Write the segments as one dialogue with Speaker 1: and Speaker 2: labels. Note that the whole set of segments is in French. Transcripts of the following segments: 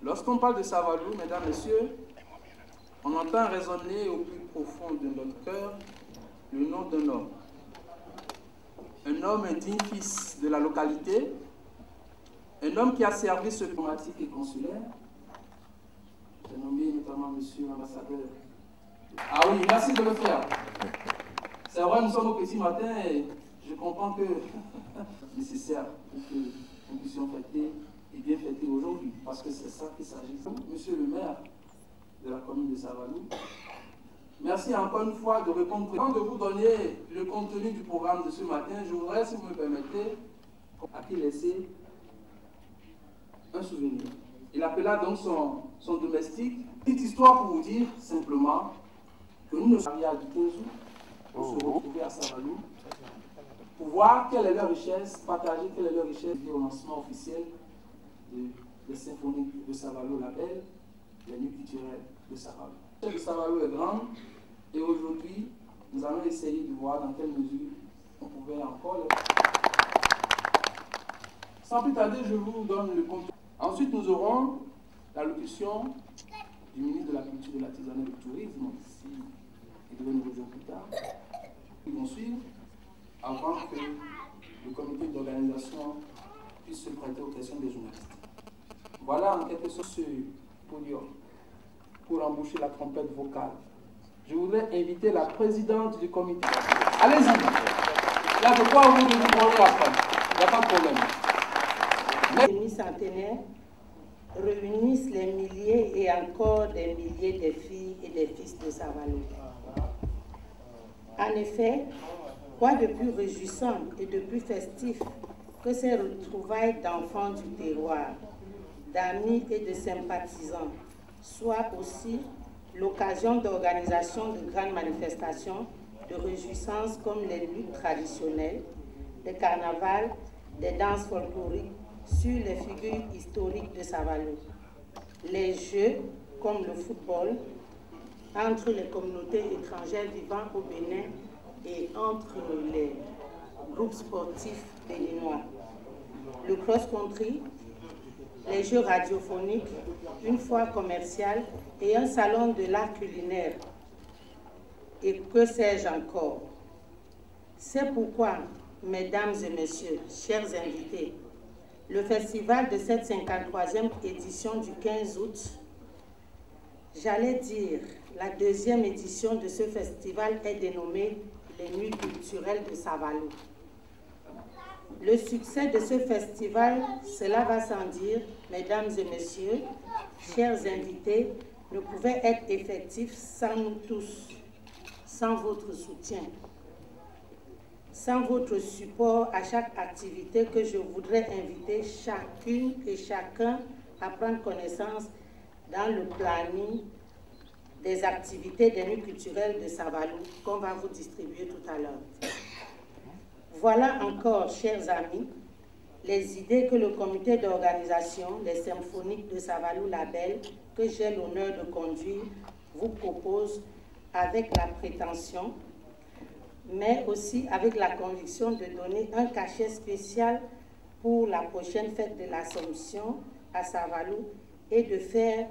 Speaker 1: Lorsqu'on parle de Savalou, mesdames, messieurs, on entend résonner au plus profond de notre cœur le nom d'un homme. Un homme digne fils de la localité, un homme qui a servi ce diplomatique et consulaire. J'ai nommé notamment monsieur l'ambassadeur. Ah oui, merci de le faire. C'est vrai, nous sommes au petit matin et je comprends que c'est nécessaire pour que nous puissions fêter et bien fêter aujourd'hui, parce que c'est ça qu'il s'agit. Monsieur le maire de la commune de Savalou, merci encore une fois de répondre. Avant de vous donner le contenu du programme de ce matin, je voudrais, si vous me permettez, à qui laisser un souvenir. Il appela donc son domestique. Petite histoire pour vous dire simplement que nous nous sommes à du 15 août pour se retrouver à Savalou, pour voir quelle est leur richesse, partager quelle est leur richesse au lancement officiel de symphonies de Savalou label, les nuits culturelles de Savalou. Le Savalou est grande et aujourd'hui, nous allons essayer de voir dans quelle mesure on pouvait encore les... Sans plus tarder, je vous donne le contenu. Ensuite, nous aurons l'allocution du ministre de la Culture, de l'Artisanat et du Tourisme, ici, il devait nous rejoindre plus tard. Ils vont suivre avant que le comité d'organisation puisse se prêter aux questions des journalistes. Voilà en quelque sorte ce podium pour emboucher la trompette vocale. Je voudrais inviter la présidente du comité. Allez-y. Là, de quoi vous nous parler après. Il n'y a pas de problème.
Speaker 2: Les mi-centenaires réunissent les milliers et encore des milliers de filles et des fils de Savalou. En effet, quoi de plus réjouissant et de plus festif que ces retrouvailles d'enfants du terroir, d'amis et de sympathisants, soit aussi l'occasion d'organisation de grandes manifestations de réjouissance comme les luttes traditionnelles, les carnavals, des danses folkloriques sur les figures historiques de Savalou, les jeux comme le football entre les communautés étrangères vivant au Bénin et entre les groupes sportifs béninois, le cross-country, les jeux radiophoniques, une foire commerciale et un salon de l'art culinaire. Et que sais-je encore? C'est pourquoi, mesdames et messieurs, chers invités, le festival de cette 53e édition du 15 août, j'allais dire, la deuxième édition de ce festival est dénommée les Nuits culturelles de Savalou. Le succès de ce festival, cela va sans dire, mesdames et messieurs, chers invités, ne pouvait être effectif sans nous tous, sans votre soutien, sans votre support à chaque activité que je voudrais inviter chacune et chacun à prendre connaissance dans le planning des activités des nuits culturelles de Savalou qu'on va vous distribuer tout à l'heure. Voilà encore, chers amis, les idées que le comité d'organisation des symphoniques de Savalou Label, que j'ai l'honneur de conduire, vous propose avec la prétention, mais aussi avec la conviction de donner un cachet spécial pour la prochaine fête de l'Assomption à Savalou et de faire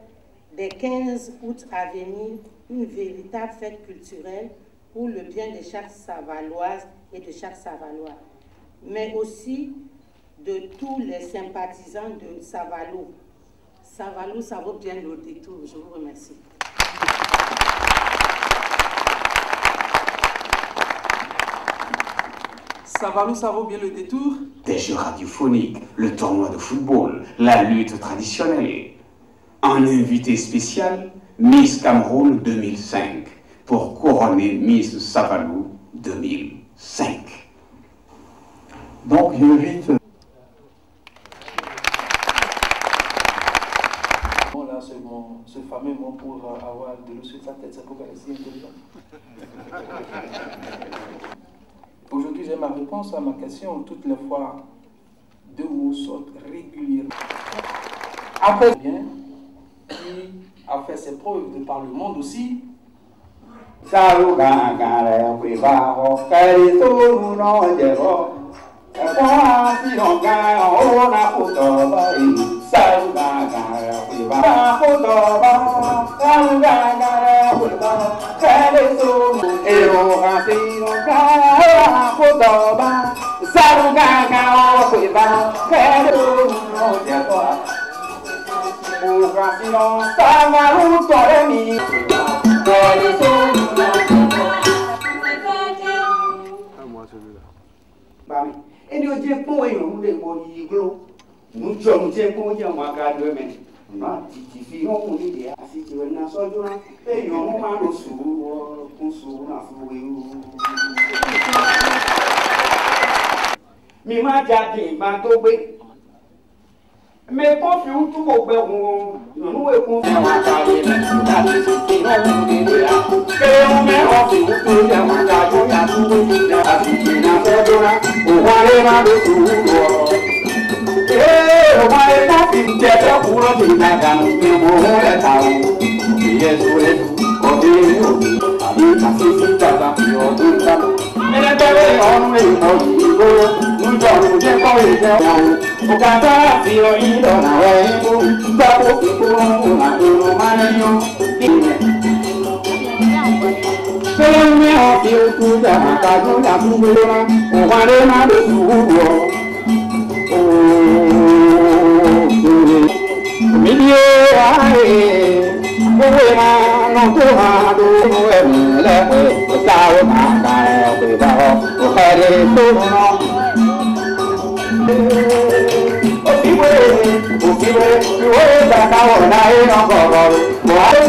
Speaker 2: des 15 août à venir une véritable fête culturelle pour le bien de chaque Savaloise et de chaque Savalois, mais aussi de tous les sympathisants de Savalou. Savalou, ça vaut bien le détour. Je vous remercie.
Speaker 1: Savalou, ça vaut bien le détour.
Speaker 3: Des jeux radiophoniques, le tournoi de football, la lutte traditionnelle. Un invité spécial, Miss Cameroun 2005, pour couronner Miss Savalou 2005.
Speaker 4: Donc, j'invite...
Speaker 1: Là, ce fameux mot pour avoir de l'eau sur sa tête, c'est pour qu'elle est si intelligente. Aujourd'hui, j'ai ma réponse à ma question. Toutes les fois, deux mots sortent régulièrement. Après, bien, qui a fait ses preuves de par le monde aussi.
Speaker 5: Et nous disons qu'on est un peu de nous sommes des gens qui ont un peu de non, ti figlio un'idea, si ti vuoi una sola, e io non mando su, con su una mi mangia di mantobe. Me confiu tu o bel não é confiar na calle, ti non un'idea, che un me offi tu ya mangia io ya tu, ya ti na sola, o vale mando su. O mai confi te procuro di nada, mi muore tau, Yesu o Dio, a si tata io dunta. E deve on me no un giorno che poi te o canta filo io na webo, dopo che tu una mano se me ho più tu da casa da subula, o vale na do non tu vado e le stavo mandando per o fare tutto o fibre da caona e non corro ma tu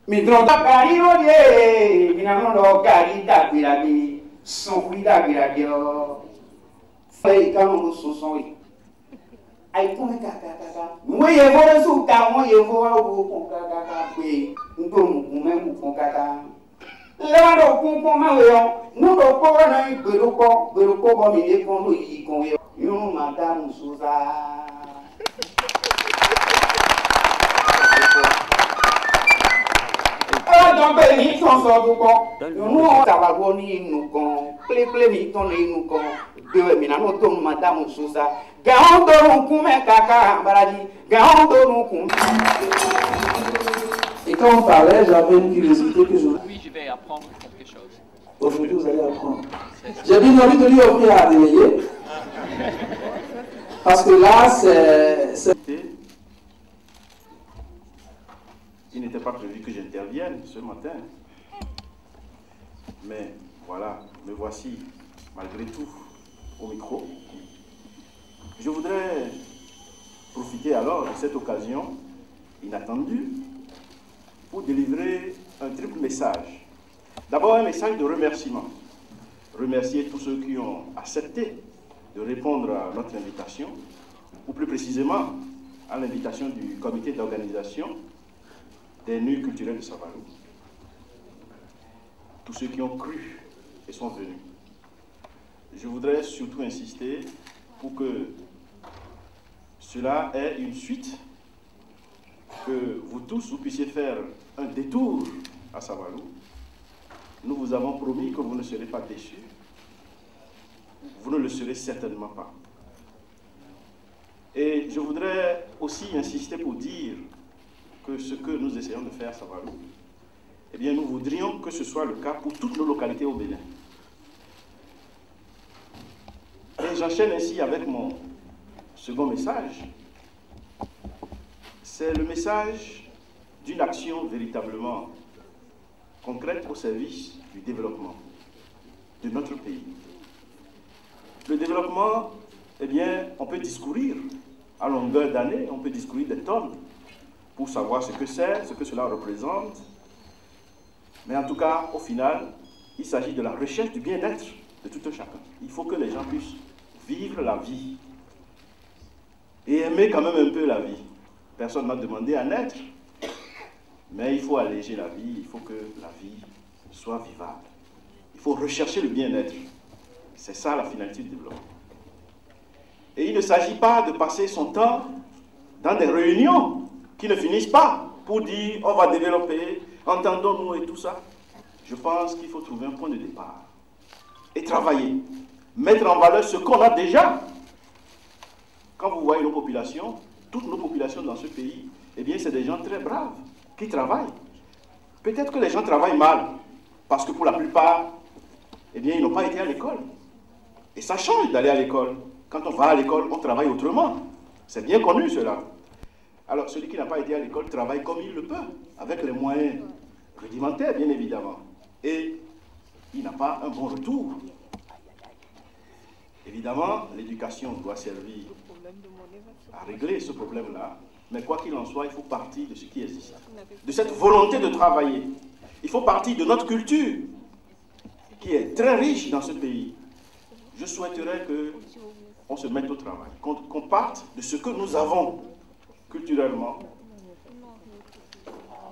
Speaker 5: mi trota carino die, mi non carita quiragi, son cuida quiragio. Fai cano son. Ai come kaka. Mo ye vora su ka, mo ye vora o con kaka pe. Ndo mo com kaka. Lero kun ma yo, no do ko na gbero ko bo mi le kon lo yi kon yo. Yun madam Suza. Donc, ils sont sortis. Nous, on va voir nous plé mi ton nous de minano ton madame Sousa. Gaon don kume kaka baradi. Gaon don kum.
Speaker 1: Et quand on parlait, j'avais une curiosité que je...
Speaker 6: Oui, je vais apprendre quelque chose.
Speaker 1: Aujourd'hui, vous allez apprendre. J'ai bien envie de lui offrir à réveiller. Parce que là, c'est...
Speaker 7: Il n'était pas prévu que j'intervienne ce matin. Mais voilà, me voici, malgré tout, au micro. Je voudrais profiter alors de cette occasion inattendue pour délivrer un triple message. D'abord, un message de remerciement. Remercier tous ceux qui ont accepté de répondre à notre invitation, ou plus précisément à l'invitation du comité d'organisation des Nuits culturelles de Savalou. Tous ceux qui ont cru et sont venus. Je voudrais surtout insister pour que cela ait une suite, que vous tous, vous puissiez faire un détour à Savalou. Nous vous avons promis que vous ne serez pas déçus. Vous ne le serez certainement pas. Et je voudrais aussi insister pour dire que ce que nous essayons de faire à Savalou, eh bien, nous voudrions que ce soit le cas pour toutes nos localités au Bénin. Et j'enchaîne ainsi avec mon second message. C'est le message d'une action véritablement concrète au service du développement de notre pays. Le développement, eh bien, on peut discourir à longueur d'année, on peut discourir des tonnes pour savoir ce que c'est, ce que cela représente. Mais en tout cas, au final, il s'agit de la recherche du bien-être de tout un chacun. Il faut que les gens puissent vivre la vie et aimer quand même un peu la vie. Personne ne m'a demandé à naître, mais il faut alléger la vie, il faut que la vie soit vivable. Il faut rechercher le bien-être. C'est ça la finalité du développement. Et il ne s'agit pas de passer son temps dans des réunions qui ne finissent pas pour dire on va développer, entendons-nous et tout ça. Je pense qu'il faut trouver un point de départ et travailler, mettre en valeur ce qu'on a déjà. Quand vous voyez nos populations, toutes nos populations dans ce pays, eh bien c'est des gens très braves qui travaillent. Peut-être que les gens travaillent mal, parce que pour la plupart, eh bien ils n'ont pas été à l'école. Et ça change d'aller à l'école. Quand on va à l'école, on travaille autrement. C'est bien connu cela. Alors celui qui n'a pas été à l'école travaille comme il le peut, avec les moyens rudimentaires bien évidemment. Et il n'a pas un bon retour. Évidemment, l'éducation doit servir à régler ce problème-là. Mais quoi qu'il en soit, il faut partir de ce qui existe. De cette volonté de travailler. Il faut partir de notre culture, qui est très riche dans ce pays. Je souhaiterais qu'on se mette au travail, qu'on parte de ce que nous avons culturellement,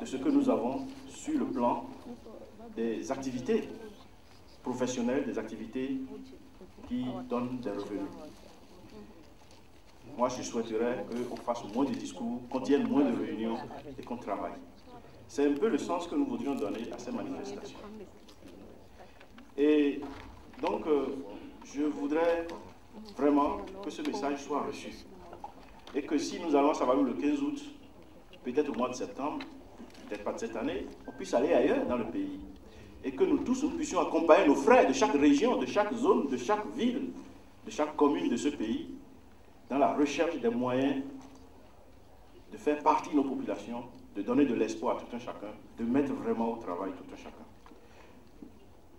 Speaker 7: de ce que nous avons sur le plan des activités professionnelles, des activités qui donnent des revenus. Moi, je souhaiterais qu'on fasse moins de discours, qu'on tienne moins de réunions et qu'on travaille. C'est un peu le sens que nous voudrions donner à ces manifestations. Et donc, je voudrais vraiment que ce message soit reçu. Et que si nous allons à Savalou le 15 août, peut-être au mois de septembre, peut-être pas de cette année, on puisse aller ailleurs dans le pays. Et que nous tous, nous puissions accompagner nos frères de chaque région, de chaque zone, de chaque ville, de chaque commune de ce pays, dans la recherche des moyens de faire partie de nos populations, de donner de l'espoir à tout un chacun, de mettre vraiment au travail tout un chacun.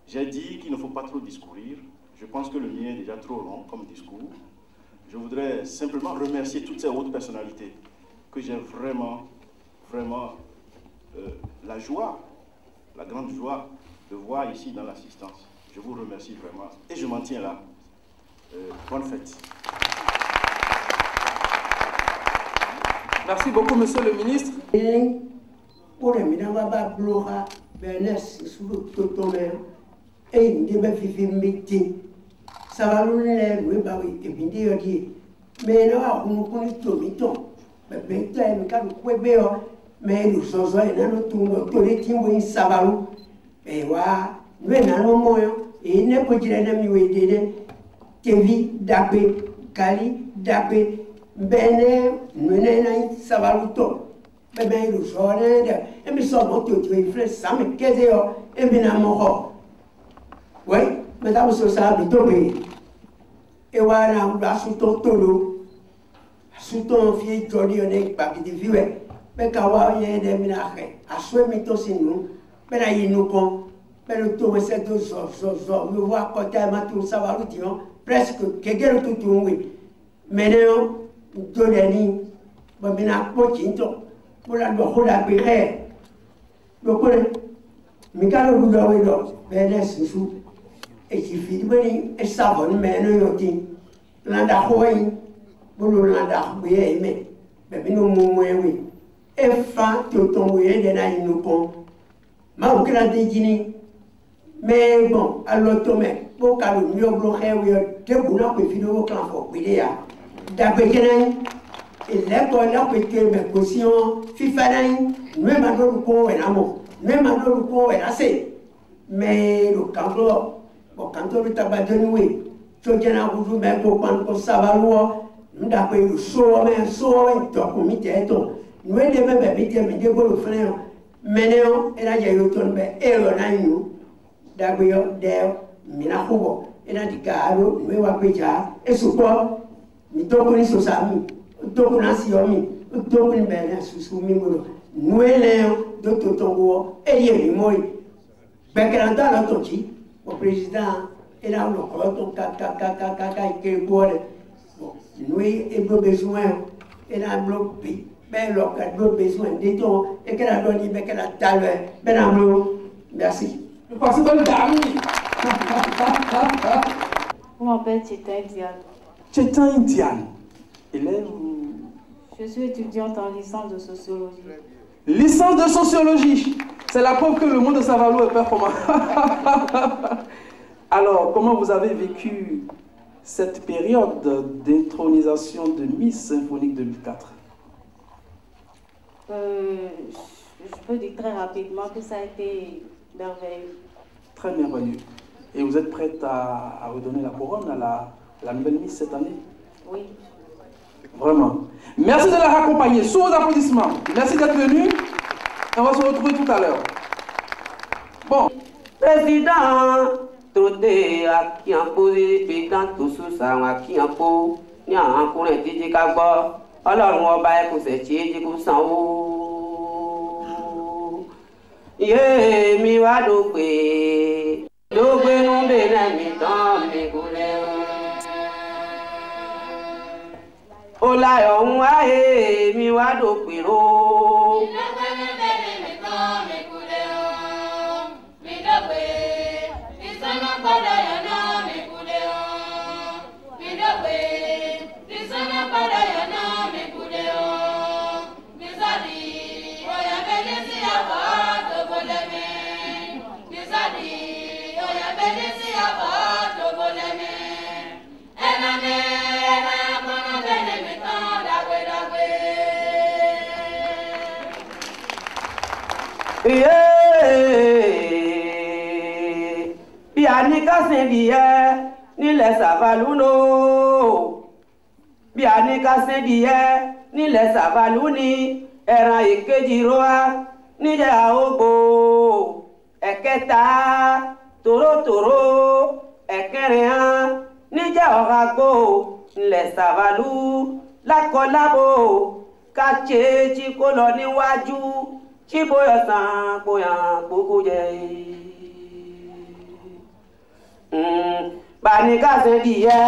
Speaker 7: J'ai dit qu'il ne faut pas trop discourir. Je pense que le mien est déjà trop long comme discours. Je voudrais simplement remercier toutes ces hautes personnalités que j'ai vraiment la joie, la grande joie de voir ici dans l'assistance. Je vous remercie vraiment et je m'en tiens là. Bonne fête.
Speaker 1: Merci beaucoup, monsieur le ministre.
Speaker 8: Bene, nene savaluto, bebe lu sore de, emi so moto tu ifre sami keze yo, emi na moho. Oui, mesdames et messieurs, bitobe. E wara ura suto tolo, suto fi jodi one babi de viwe, be kawa ye de minache, aswe mito sinu, be na yinu kon, be le to se do so, me voit côté ma tout savalution, presque kegero tout oui. Maintenant Dodani, Babina Pochinto, Pola Bohola Pire, Locole, Mikalo Budawido, Benes, et qui fit winning a savon man yoti, Landa Hoy, Bululanda, we aimé, Babino Mumwe, F. Totomwe, then I know pont, Maukra de Gini, mais bon, à l'automne, Bocalo, Mio Hair, Tebuna, with Fido Clan for Widea. D'après et l'école là peut que mes cautions FIFA même à le coup et l'amour même à le coup et assez mais le canton bon canton le tabac de nuit tout bien à vous mais pour prendre ça va loin d'après le soir mais soir et tout comité tout nous est même bébé mais des gros frères mais non et là il y a eu tout mais et le naïnou d'après d'ailleurs mina hugo et là du gars nous va pécha et support mitoko ni sosami utoko na siomi utoko ni bena susumi ngolo nwele do totongo eye mi moy bekranda la toki au président et là on ko to ka ke bore nous et do besoin et là bloc bi ben lo ka do besoin de to et que la doni be que la talwe ben amlo merci
Speaker 1: je pense que dame
Speaker 9: je m'appelle Tita Diane.
Speaker 1: Chetan Indiane, élève.
Speaker 9: Je suis étudiante en licence de sociologie.
Speaker 1: Licence de sociologie, C'est la preuve que le monde de Savalou est performant. Alors, comment vous avez vécu cette période d'intronisation de Miss Symphonique 2004?
Speaker 9: Je peux dire très rapidement que ça a été merveilleux.
Speaker 1: Très merveilleux. Et vous êtes prête à redonner la couronne à la nouvelle Miss cette année?
Speaker 9: Oui.
Speaker 1: Vraiment. Merci de la raccompagner. Sous vos applaudissements. Merci d'être venu. On va se retrouver tout à l'heure. Bon.
Speaker 10: Président, Troté, à qui en pose, pétant tout sous ça, à qui en pose, n'y a un coup de dit qu'à boire. Alors, on va pour cette chier, du coup, sans eau. Yé, mi va doper. Doper, non, bénin, mi temps, mi couleur. Ola, on va, mi va doper. Bianika Sendiye, ni le Savaluno. Bianika Sendiye, ni le Savaluni. Era Ikejiroa, ni le Aogo. Eketa, Toro, Ekerean, ni le Orago. Le Savalu, la Kolabo. Kache, Chikoloni Waju. Chiboya san boya bokoye. Banika Sendiye.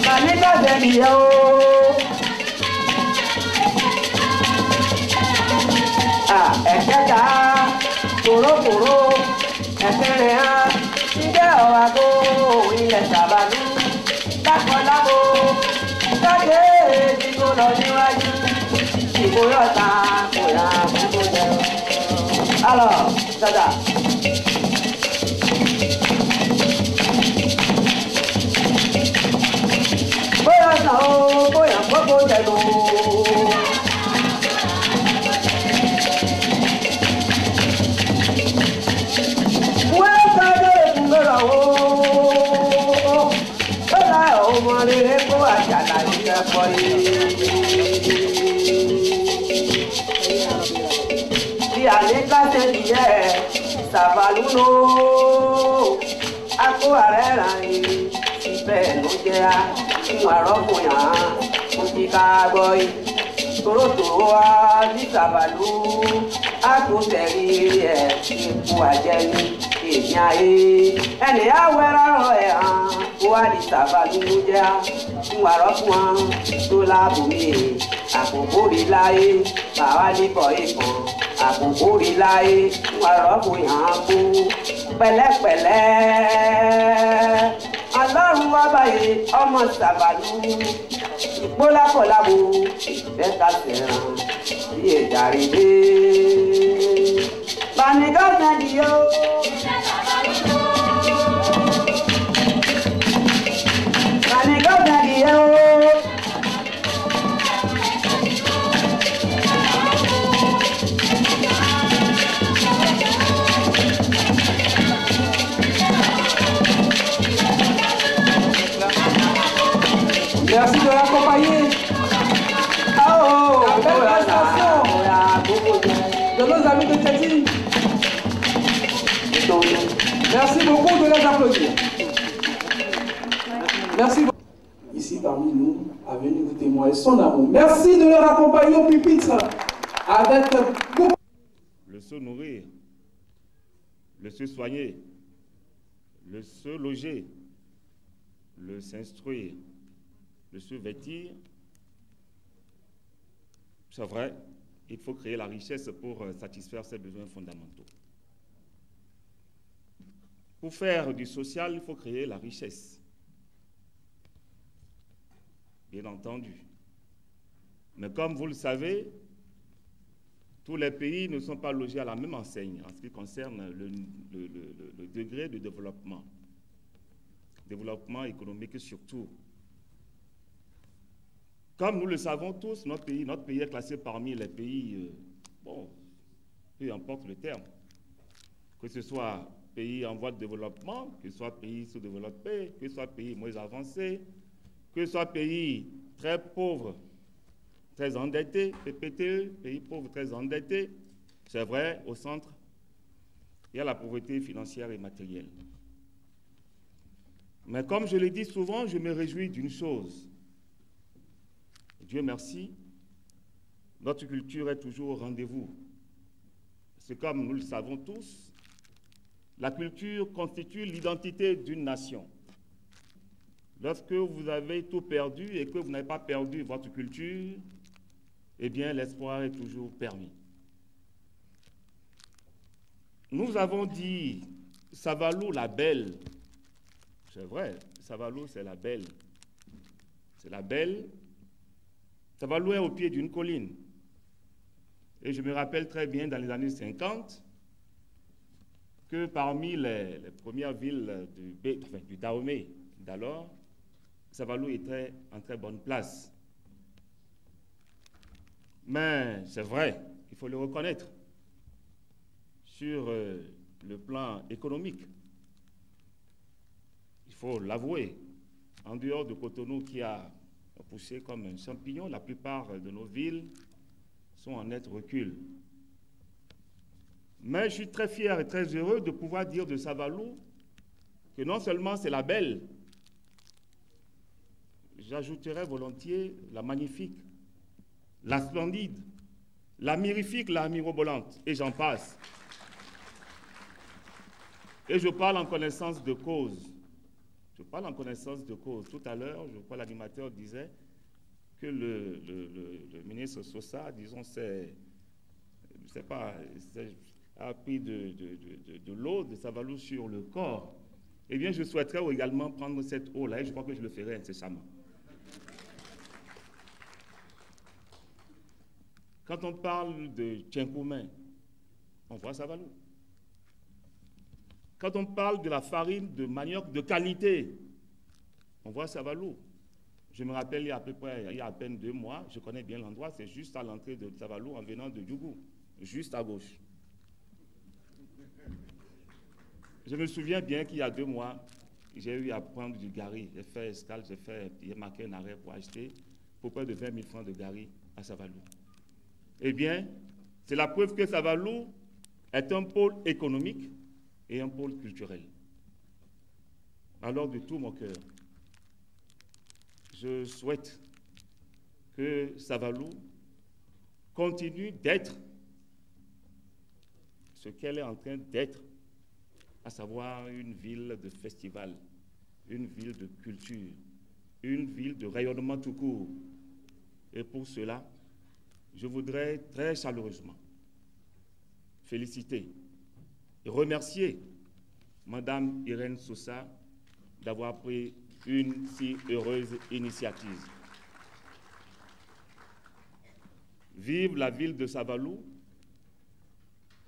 Speaker 10: Banika Sendiye o. Ah, eketa, toro, ekerea, nge owago, ile Savalu, lakolabo, kade, jigo lo niwaju, jigo yota, koya, koya. Alors, dada. Boya sa o, boya koko jelo. Bianika Sendiye, Savaluno, ako arera ni, sibe no jea, nwarokuya, kutika boy, toro di Savalu, ako teri iku ajeni, ìyáyé ẹni awẹ́rọ̀ ẹ̀ hàn wá di Savalu jẹ́ nwarokuya tó lábùmí àkókò rí láyé bàwá níbọ̀ ìbọn. Àkókò rí láyé nwarokuya kú pẹ̀lẹ́pẹ̀lẹ́ Ọlọ́run ọba yìí ọmọ Savalu ìpólàpọ̀lábo ìfẹ́ta sẹ̀ràn sí ìdàrídé Banika Sendiye. Banika Sendiye.
Speaker 1: Merci de l'accompagner. La belle prestation de nos amis de Tchéti. Merci beaucoup de les applaudir. Merci beaucoup. Ici parmi nous, a venu vous témoigner son amour. Merci de leur accompagner au pupitre avec beaucoup.
Speaker 11: Le se nourrir, le se soigner, le se loger, le s'instruire, le se vêtir. C'est vrai, il faut créer la richesse pour satisfaire ses besoins fondamentaux. Pour faire du social, il faut créer la richesse. bien entendu. Mais comme vous le savez, tous les pays ne sont pas logés à la même enseigne en ce qui concerne le degré de développement économique surtout. Comme nous le savons tous, notre pays est classé parmi les pays, bon, peu importe le terme, que ce soit pays en voie de développement, que ce soit pays sous-développé, que ce soit pays moins avancé, que ce soit pays très pauvre, très endetté, PPTE, pays pauvre, très endetté. C'est vrai, au centre, il y a la pauvreté financière et matérielle. Mais comme je le dis souvent, je me réjouis d'une chose. Dieu merci, notre culture est toujours au rendez-vous. C'est comme nous le savons tous, la culture constitue l'identité d'une nation. Lorsque vous avez tout perdu et que vous n'avez pas perdu votre culture, eh bien, l'espoir est toujours permis. Nous avons dit Savalou la belle. C'est vrai, Savalou, c'est la belle. C'est la belle. Savalou est au pied d'une colline. Et je me rappelle très bien, dans les années 50, que parmi les premières villes du Dahomey d'alors, Savalou était en très bonne place. Mais c'est vrai, il faut le reconnaître, sur le plan économique, il faut l'avouer, en dehors de Cotonou qui a poussé comme un champignon, la plupart de nos villes sont en net recul. Mais je suis très fier et très heureux de pouvoir dire de Savalou que non seulement c'est la belle, j'ajouterais volontiers la magnifique, la splendide, la mirifique, la mirobolante, et j'en passe. Et je parle en connaissance de cause. Je parle en connaissance de cause. Tout à l'heure, je crois l'animateur disait que le ministre Sosa, disons, a pris de l'eau de Savalou sur le corps. Eh bien, je souhaiterais également prendre cette eau-là, et je crois que je le ferai incessamment. Quand on parle de Tchenkoumen, on voit Savalou. Quand on parle de la farine de manioc de qualité, on voit Savalou. Je me rappelle, il y a à peine 2 mois, je connais bien l'endroit, c'est juste à l'entrée de Savalou en venant de Djougou, juste à gauche. Je me souviens bien qu'il y a 2 mois, j'ai eu à prendre du gari. J'ai fait escale, j'ai marqué un arrêt pour acheter pour près de 20 000 francs de gari à Savalou. Eh bien, c'est la preuve que Savalou est un pôle économique et un pôle culturel. Alors, de tout mon cœur, je souhaite que Savalou continue d'être ce qu'elle est en train d'être, à savoir une ville de festival, une ville de culture, une ville de rayonnement tout court. Et pour cela, je voudrais très chaleureusement féliciter et remercier Madame Irène Sosa d'avoir pris une si heureuse initiative. Vive la ville de Savalou,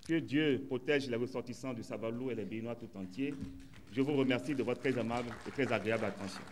Speaker 11: que Dieu protège les ressortissants de Savalou et les Béninois tout entiers. Je vous remercie de votre très aimable et très agréable attention.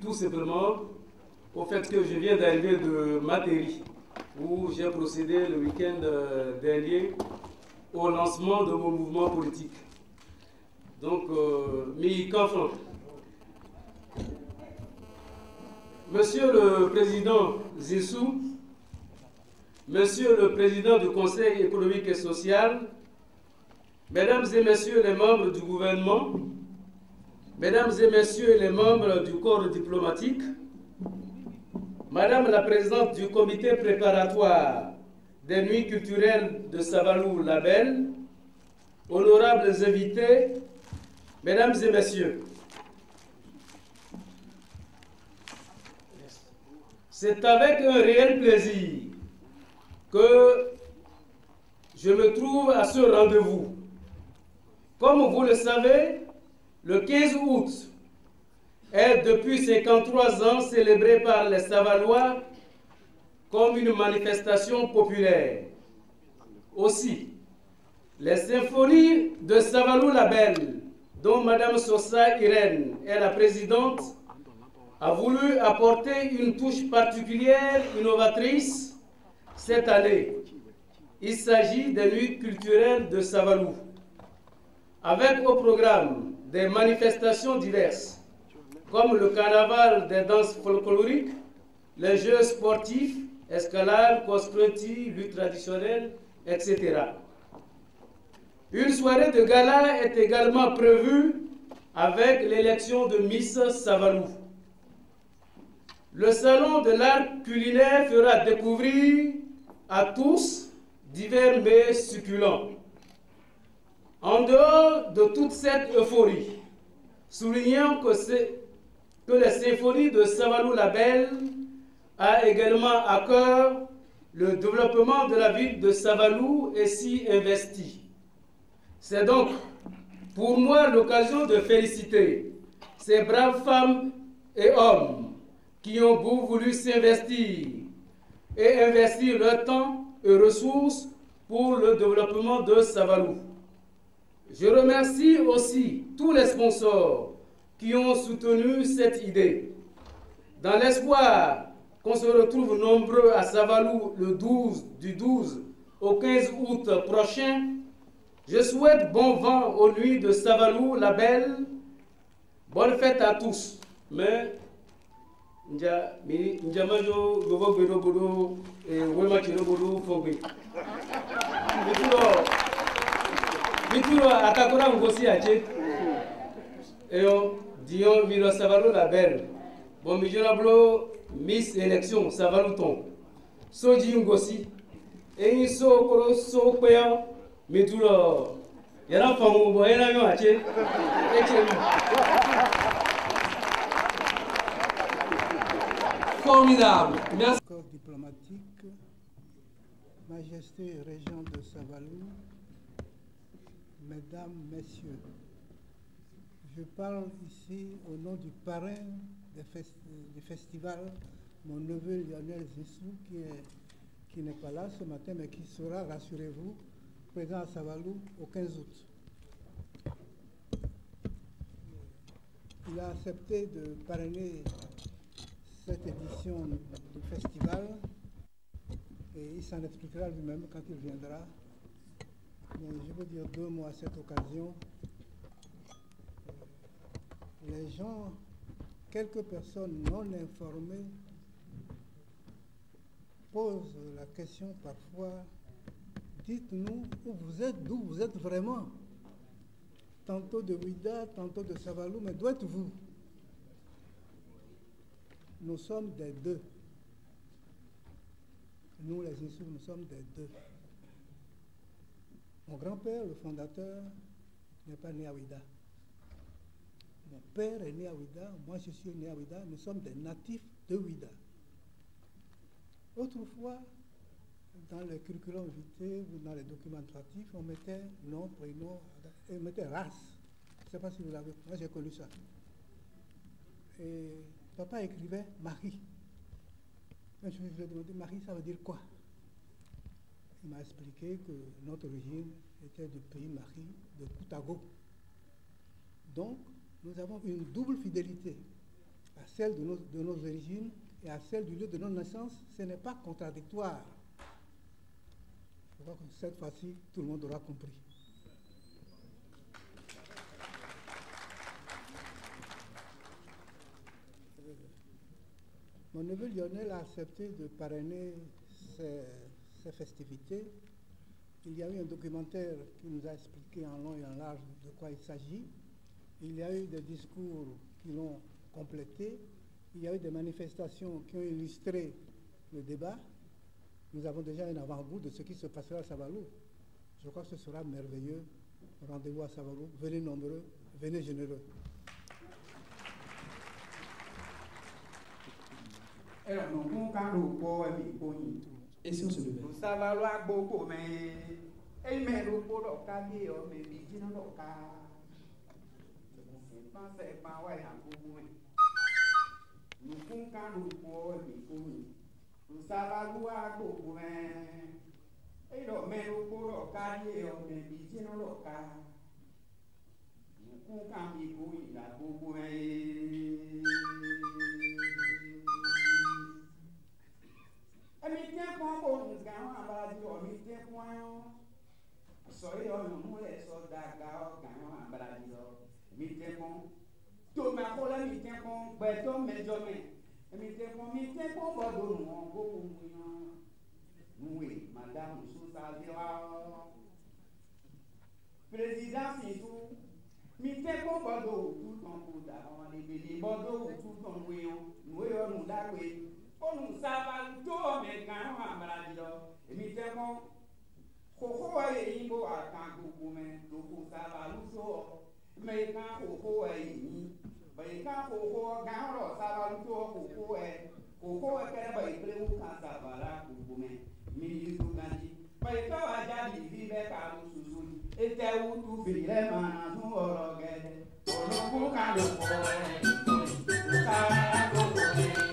Speaker 12: tout simplement au fait que je viens d'arriver de Materi, où j'ai procédé le week-end dernier au lancement de mon mouvement politique. Donc, mi-confront. Monsieur le Président Zissou, Monsieur le Président du Conseil économique et social, Mesdames et Messieurs les membres du gouvernement, Mesdames et Messieurs les membres du corps diplomatique, Madame la Présidente du comité préparatoire des nuits culturelles de Savalou-Label, honorables invités, Mesdames et Messieurs, c'est avec un réel plaisir que je me trouve à ce rendez-vous. Comme vous le savez, le 15 août est depuis 53 ans célébré par les Savalois comme une manifestation populaire. Aussi, les symphonies de Savalou-Label, dont Mme Sosa Irène est la présidente, a voulu apporter une touche particulière, innovatrice, cette année. Il s'agit des nuits culturelles de Savalou, avec au programme des manifestations diverses, comme le carnaval des danses folkloriques, les jeux sportifs, escalade, cosplay, lutte traditionnelle, etc. Une soirée de gala est également prévue avec l'élection de Miss Savalou. Le salon de l'art culinaire fera découvrir à tous divers mets succulents. En dehors de toute cette euphorie, soulignons que les symphonies de Savalou-Label a également à cœur le développement de la ville de Savalou et s'y investit. C'est donc pour moi l'occasion de féliciter ces braves femmes et hommes qui ont voulu s'investir et investir leur temps et ressources pour le développement de Savalou. Je remercie aussi tous les sponsors qui ont soutenu cette idée. Dans l'espoir qu'on se retrouve nombreux à Savalou du 12 au 15 août prochain, je souhaite bon vent aux nuits de Savalou-Label. Bonne fête à tous. Mais Njamajo Gogo Godo et Wema Chirobodo Fogbe. Mituro Atakora Ngosi Ache. Dion Milo Savalou-Label. Bon Mijonablo Miss Élection Savalouton. Soji Ngosi. Et so Koro so Kwea. Mituro Yara Fango Boyana Yo Ache.
Speaker 1: Formidable. Merci.
Speaker 13: Corps diplomatique, Majesté et Régent de Savalou, Mesdames, Messieurs, je parle ici au nom du parrain du festival, mon neveu Lionel Zissou, qui n'est pas là ce matin, mais qui sera, rassurez-vous, présent à Savalou au 15 août. Il a accepté de parrainer cette édition du festival et il s'en expliquera lui-même quand il viendra. Mais je veux dire 2 mots à cette occasion. Les gens, quelques personnes non informées posent la question parfois, dites-nous où vous êtes, d'où vous êtes vraiment. Tantôt de Ouida, tantôt de Savalou, mais d'où êtes-vous? Nous sommes des deux. Nous, les Zissou, nous sommes des deux. Mon grand-père, le fondateur, n'est pas né à Ouida. Mon père est né à Ouida, moi je suis né à Ouida, nous sommes des natifs de Ouida. Autrefois, dans le curriculum vitae ou dans les documents administratifs, on mettait nom, prénom, et on mettait race. Je ne sais pas si vous l'avez, moi j'ai connu ça. Et papa écrivait Marie. Quand je lui ai demandé Marie, ça veut dire quoi? Il m'a expliqué que notre origine était du pays Marie, de Koutago. Donc, nous avons une double fidélité. à celle de nos origines et à celle du lieu de notre naissance, ce n'est pas contradictoire. Je crois que cette fois-ci, tout le monde aura compris. Mon neveu Lionel a accepté de parrainer ces festivités. Il y a eu un documentaire qui nous a expliqué en long et en large de quoi il s'agit. Il y a eu des discours qui l'ont complété. Il y a eu des manifestations qui ont illustré le débat. Nous avons déjà un avant-goût de ce qui se passera à Savalou. Je crois que ce sera merveilleux. Rendez-vous à Savalou. Venez nombreux, venez généreux.
Speaker 5: Et si on se levait? Président Sissou, mi te ko bodo tout ton kuda on les beli bodo tout ton weyo nous nous dagwe on nous sava to me kan wa maradido mi te ko ko e imbo akan ku me to ku sava luso me kan ko e ni be kan ko ga ro sava luso ko e ke ba ibre u kan sava la ku me mi yusu ganji be ka wa jadi vive ka lusu ete wutu fìlẹ̀ máa tún ọ̀rọ̀ gẹ̀dẹ̀ olókùn ká ló kọ́ ẹ̀ kára ló kọ́ ẹ̀.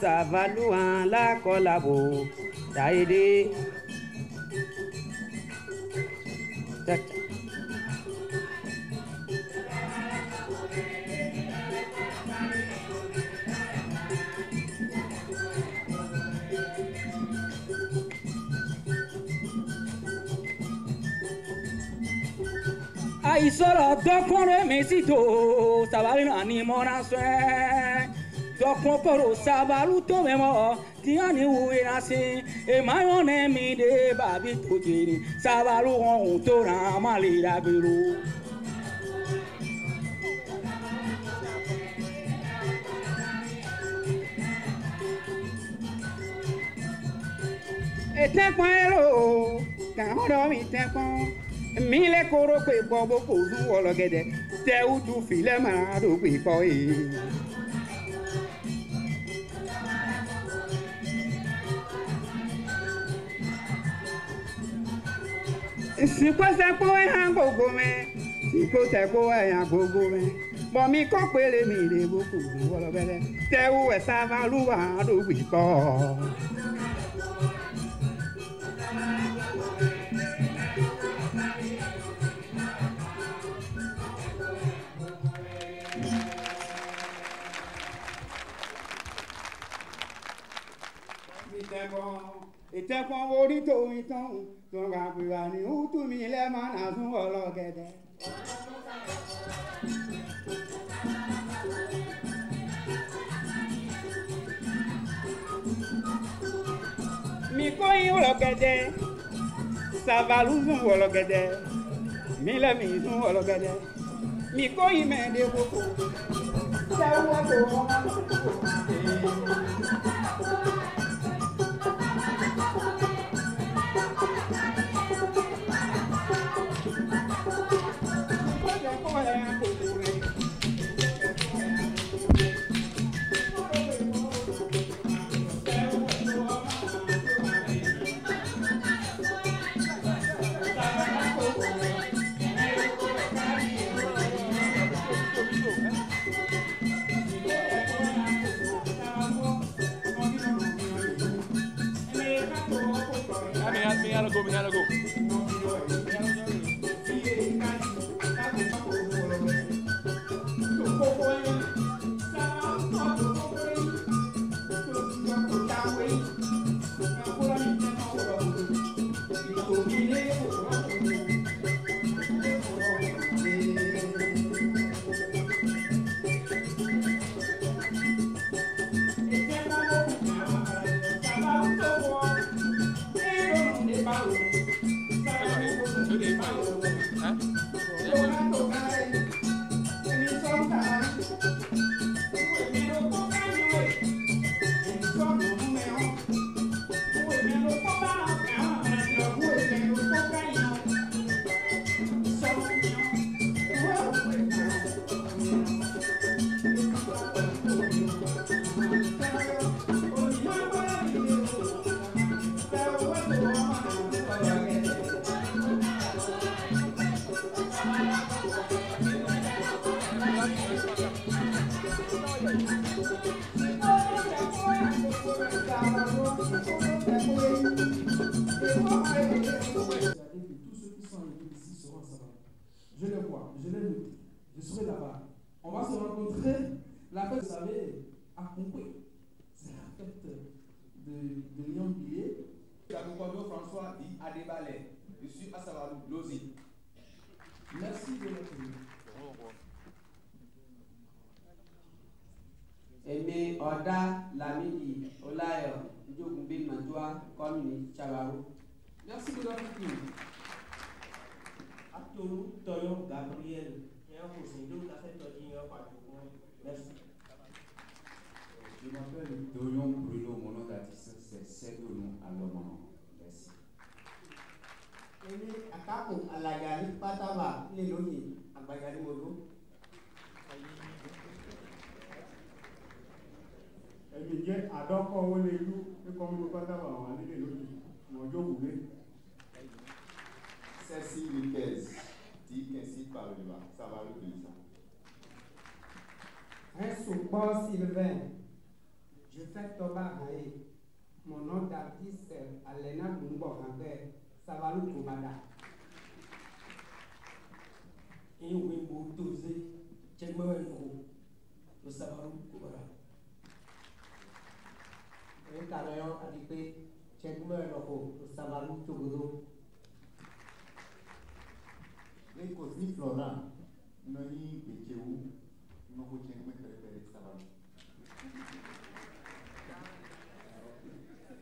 Speaker 10: Savalu an la kolabo taide
Speaker 14: Aí solo dokore mesito sabari ani mona swe dokoro sabaru to memo tiani uwe nasi e mayone mi de babi tojiri sabaru on to ra malira biru etekwero kamoro mi tekon mi le koro pe bobo ko du ologede te udu file ma do pe ko si ko se ko han gogo me si ko se ko han gogo me bo mi ko pele mi le bo ko du ologede te u e sa va lu wa do pe ko ìtẹ́kùn orí tòun tán tó ń gbàgbéra ní útù mi lẹ́ẹ̀mọ́ náà tún ọlọ́gẹ̀dẹ̀. mi kò yín ọlọ́gẹ̀dẹ̀ sàbàlù tún ọlọ́gẹ̀dẹ̀ mi lẹ́mí tún ọlọ́gẹ̀dẹ̀ mi kò yín mẹ́ẹ̀ẹ́dẹ́ kókó sẹ́wọ́n tó wọ́n máa ń kókó.
Speaker 15: Je les vois, je les note, je serai là-bas. On va se rencontrer. La fête, vous savez, à Compé. C'est la fête de Lyon Billet.
Speaker 16: Kabukodo François dit Adébale. Je suis à Savarou, Lozi.
Speaker 15: Merci de notre venue.
Speaker 10: Aimé Oda Lamidi Olayo Djokumbi Mantua Komini Chavarou.
Speaker 15: Merci de notre venue.
Speaker 17: Abdou Toyon Gabriel, et un procédure qui a fait merci.
Speaker 18: Je m'appelle Doyon Bruno, mon nom d'artiste c'est Sedonou Alomano. Merci.
Speaker 17: Ini akaku alagari pataba leloni abagari modo.
Speaker 19: Ẹ̀jẹ̀ jẹ́ àdọ́kọ̀ owó lè lú ẹkọ̀ mú pátábà wà nílé lónìí mọ̀jọ́ wùlé.
Speaker 16: Cécile Lipez dit qu'ainsi par le bas, ça va le plaisir.
Speaker 17: Un souport Sylvain, je fais Toba Haï. Mon nom d'artiste est Alena Bumbo Rambert, Savalu Koumada.
Speaker 18: Et Wimbo Dosé, Tchegmouenko, le Savalu Koumada.
Speaker 17: Et Carayon Adipé, Tchegmouenko, le Savalu Togodo.
Speaker 19: Les cosmis Florent, Noni Becheou, Noko Chenkme Pere Savalo.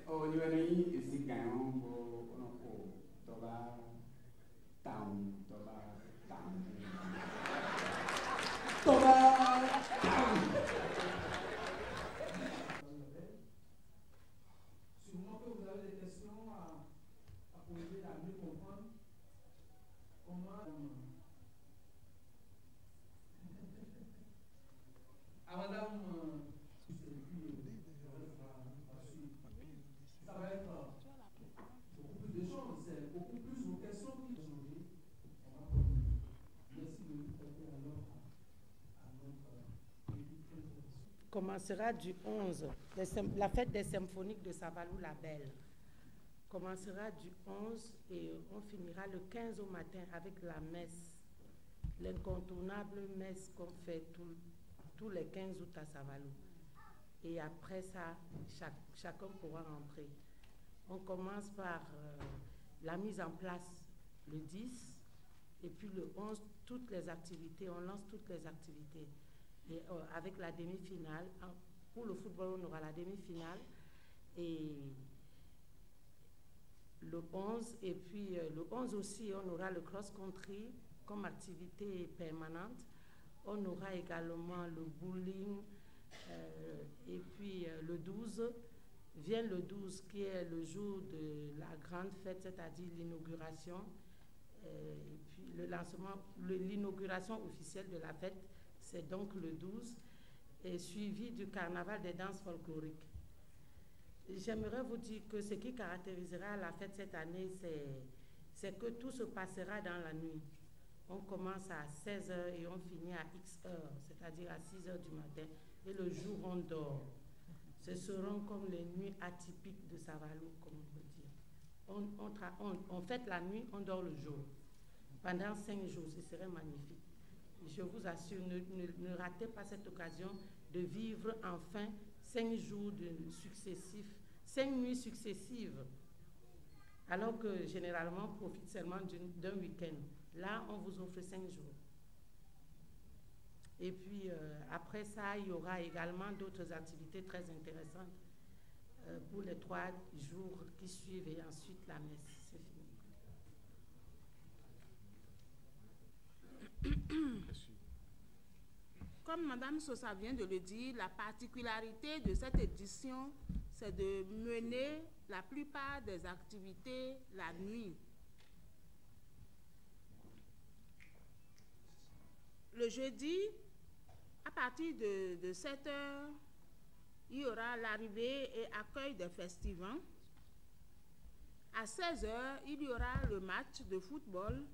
Speaker 5: Oh, nous avons ici gagnant pour Toba Town, Toba Town.
Speaker 15: Sûrement que vous avez des questions à poser, à mieux comprendre comment. À madame, ça va être beaucoup plus de choses, c'est beaucoup plus vos questions qui vont changer. Merci de vous prêter alors à notre équipe.
Speaker 2: Commencera du 11, la fête des symphoniques de Savalou-la-Belle. Commencera du 11 et on finira le 15 au matin avec la messe, l'incontournable messe qu'on fait tous les 15 août à Savalou. Et après ça, chacun pourra rentrer. On commence par la mise en place le 10 et puis le 11, toutes les activités, on lance toutes les activités. Et avec la demi-finale, pour le football, on aura la demi-finale et le 11, et puis le 11 aussi, on aura le cross-country comme activité permanente. On aura également le bowling et puis le 12, vient le 12 qui est le jour de la grande fête, c'est-à-dire l'inauguration, et puis le lancement, l'inauguration officielle de la fête, c'est donc le 12, et suivi du carnaval des danses folkloriques. J'aimerais vous dire que ce qui caractérisera la fête cette année, c'est que tout se passera dans la nuit. On commence à 16h et on finit à X heures, c'est-à-dire à 6h du matin. Et le jour, on dort. Ce seront comme les nuits atypiques de Savalou, comme on peut dire. On fête la nuit, on dort le jour. Pendant 5 jours, ce serait magnifique. Je vous assure, ne ratez pas cette occasion de vivre enfin 5 jours successifs, 5 nuits successives, alors que généralement on profite seulement d'un week-end. Là, on vous offre 5 jours. Et puis, après ça, il y aura également d'autres activités très intéressantes pour les 3 jours qui suivent et ensuite la messe. C'est fini.
Speaker 20: Comme Mme Sosa vient de le dire, la particularité de cette édition, c'est de mener la plupart des activités la nuit. Le jeudi, à partir de 7 h, il y aura l'arrivée et accueil des festivants. À 16 h, il y aura le match de football.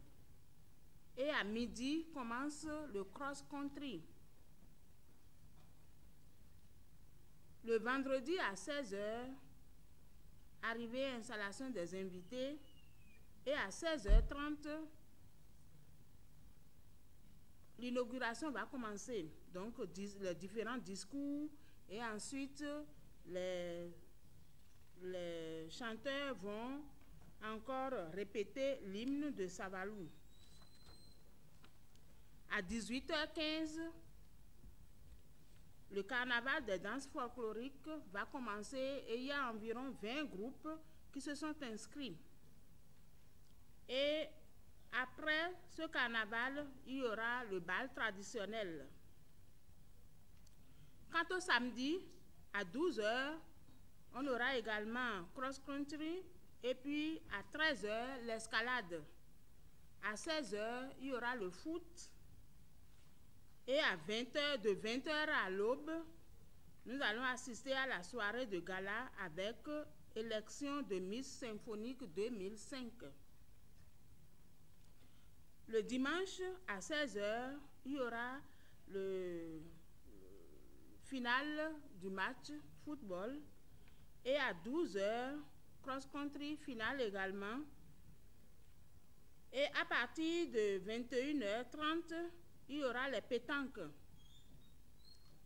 Speaker 20: Et à midi, commence le cross-country. Le vendredi à 16 h, arrivée et installation des invités. Et à 16h30, l'inauguration va commencer. Donc, les différents discours et ensuite, les chanteurs vont encore répéter l'hymne de Savalou. À 18h15, le carnaval des danses folkloriques va commencer et il y a environ 20 groupes qui se sont inscrits. Et après ce carnaval, il y aura le bal traditionnel. Quant au samedi, à 12 h, on aura également cross-country et puis à 13 h, l'escalade. À 16 h, il y aura le foot. Et à 20 h, de 20 h à l'aube, nous allons assister à la soirée de gala avec élection de Miss Symphonique 2005. Le dimanche, à 16 h, il y aura le final du match football. Et à 12 h, cross-country final également. Et à partir de 21 h 30, il y aura les pétanques.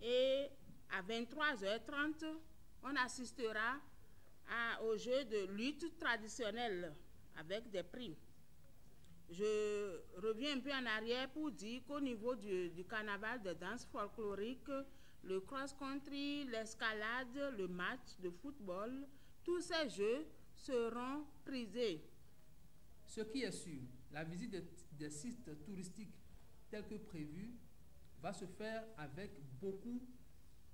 Speaker 20: Et à 23 h 30, on assistera au jeu de lutte traditionnelle avec des prix. Je reviens un peu en arrière pour dire qu'au niveau du carnaval de danse folklorique, le cross-country, l'escalade, le match de football, tous ces jeux seront prisés.
Speaker 15: Ce qui est sûr, la visite des sites touristiques tels que prévu va se faire avec beaucoup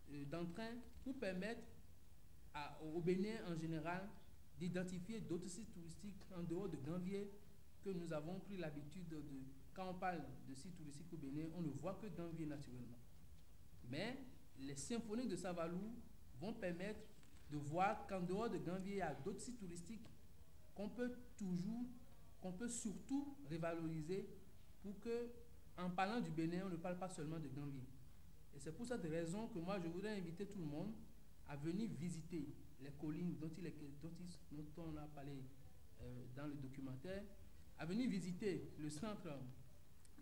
Speaker 15: d'entrain pour permettre au Bénin en général d'identifier d'autres sites touristiques en dehors de Ganvié que nous avons pris l'habitude de... Quand on parle de sites touristiques au Bénin, on ne voit que Ganvié naturellement. Mais les symphonies de Savalou vont permettre de voir qu'en dehors de Ganvié, il y a d'autres sites touristiques qu'on peut surtout revaloriser pour que, en parlant du Bénin, on ne parle pas seulement de Ganvié. Et c'est pour cette raison que moi, je voudrais inviter tout le monde à venir visiter les collines dont on a parlé dans le documentaire, à venir visiter le centre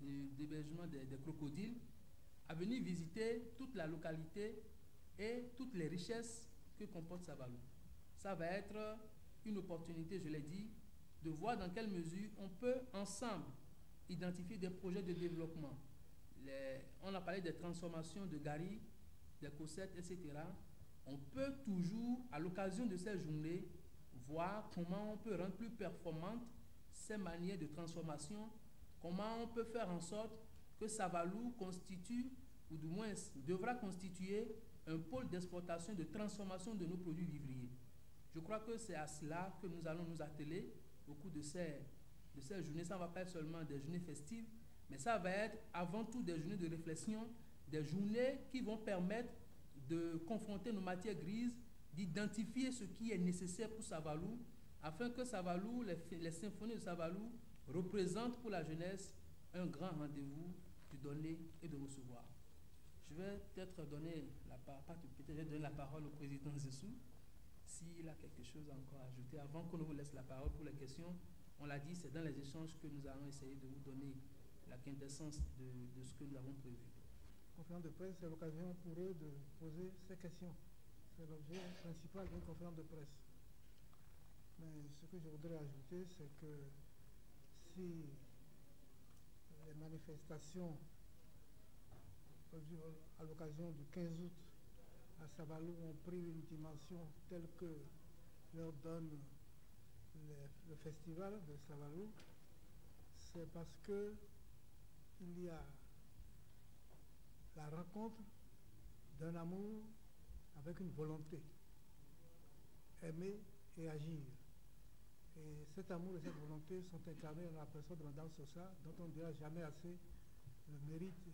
Speaker 15: d'hébergement des crocodiles, à venir visiter toute la localité et toutes les richesses que comporte Savalou. Ça va être une opportunité, je l'ai dit, de voir dans quelle mesure on peut ensemble identifier des projets de développement. On a parlé des transformations de Gary, des Cossettes, etc. On peut toujours, à l'occasion de ces journées, voir comment on peut rendre plus performantes ces manières de transformation, comment on peut faire en sorte que Savalou constitue, ou du moins devra constituer, un pôle d'exportation, de transformation de nos produits vivriers. Je crois que c'est à cela que nous allons nous atteler au cours de ces journées. Ça ne va pas être seulement des journées festives, mais ça va être avant tout des journées de réflexion, des journées qui vont permettre de confronter nos matières grises, d'identifier ce qui est nécessaire pour Savalou, afin que Savalou, les symphonies de Savalou représentent pour la jeunesse un grand rendez-vous de donner et de recevoir. Je vais peut-être donner la parole au président Zessou, s'il a quelque chose encore à ajouter, avant qu'on vous laisse la parole pour les questions. On l'a dit, c'est dans les échanges que nous allons essayer de vous donner la quintessence de ce que nous avons prévu.
Speaker 13: Conférence de presse, c'est l'occasion pour eux de poser ces questions. C'est l'objet principal d'une conférence de presse. Mais ce que je voudrais ajouter, c'est que si les manifestations à l'occasion du 15 août à Savalou ont pris une dimension telle que leur donne le festival de Savalou, c'est parce que il y a la rencontre d'un amour avec une volonté, aimer et agir. Et cet amour et cette volonté sont incarnés dans la personne de Mme Sosa, dont on ne dira jamais assez le mérite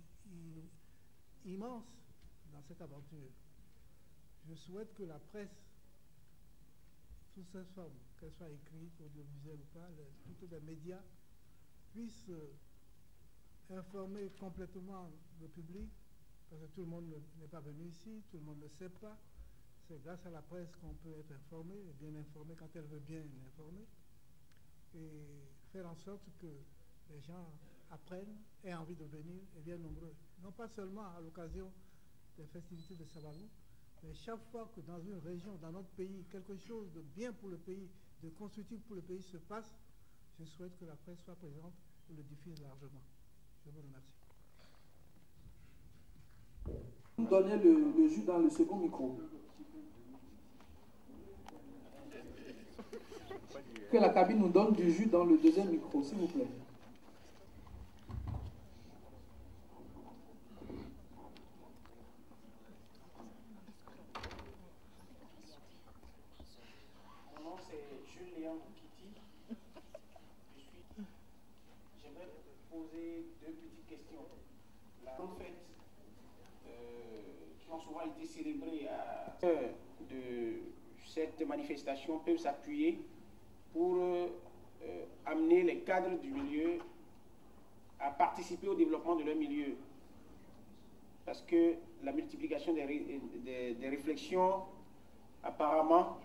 Speaker 13: immense dans cette aventure. Je souhaite que la presse, sous cette forme, qu'elle soit écrite, audiovisuelle ou pas, tous les médias, puissent informer complètement le public, parce que tout le monde n'est pas venu ici, tout le monde ne sait pas. C'est grâce à la presse qu'on peut être informé, et bien informé quand elle veut bien informer, et faire en sorte que les gens apprennent, aient envie de venir et viennent nombreux. Non pas seulement à l'occasion des festivités de Savalou, mais chaque fois que dans une région, dans notre pays, quelque chose de bien pour le pays, de constructif pour le pays se passe, je souhaite que la presse soit présente et le diffuse largement. Je vous remercie.
Speaker 1: Vous donnez le jus dans le second micro. Que la cabine nous donne du jus dans le deuxième micro, s'il vous plaît.
Speaker 5: Mon nom c'est Jules Léon Kitty. J'aimerais te poser deux petites questions. La fête qui ont souvent été célébrées à de cette manifestation peuvent s'appuyer pour amener les cadres du milieu à participer au développement de leur milieu. Parce que la multiplication des réflexions, apparemment,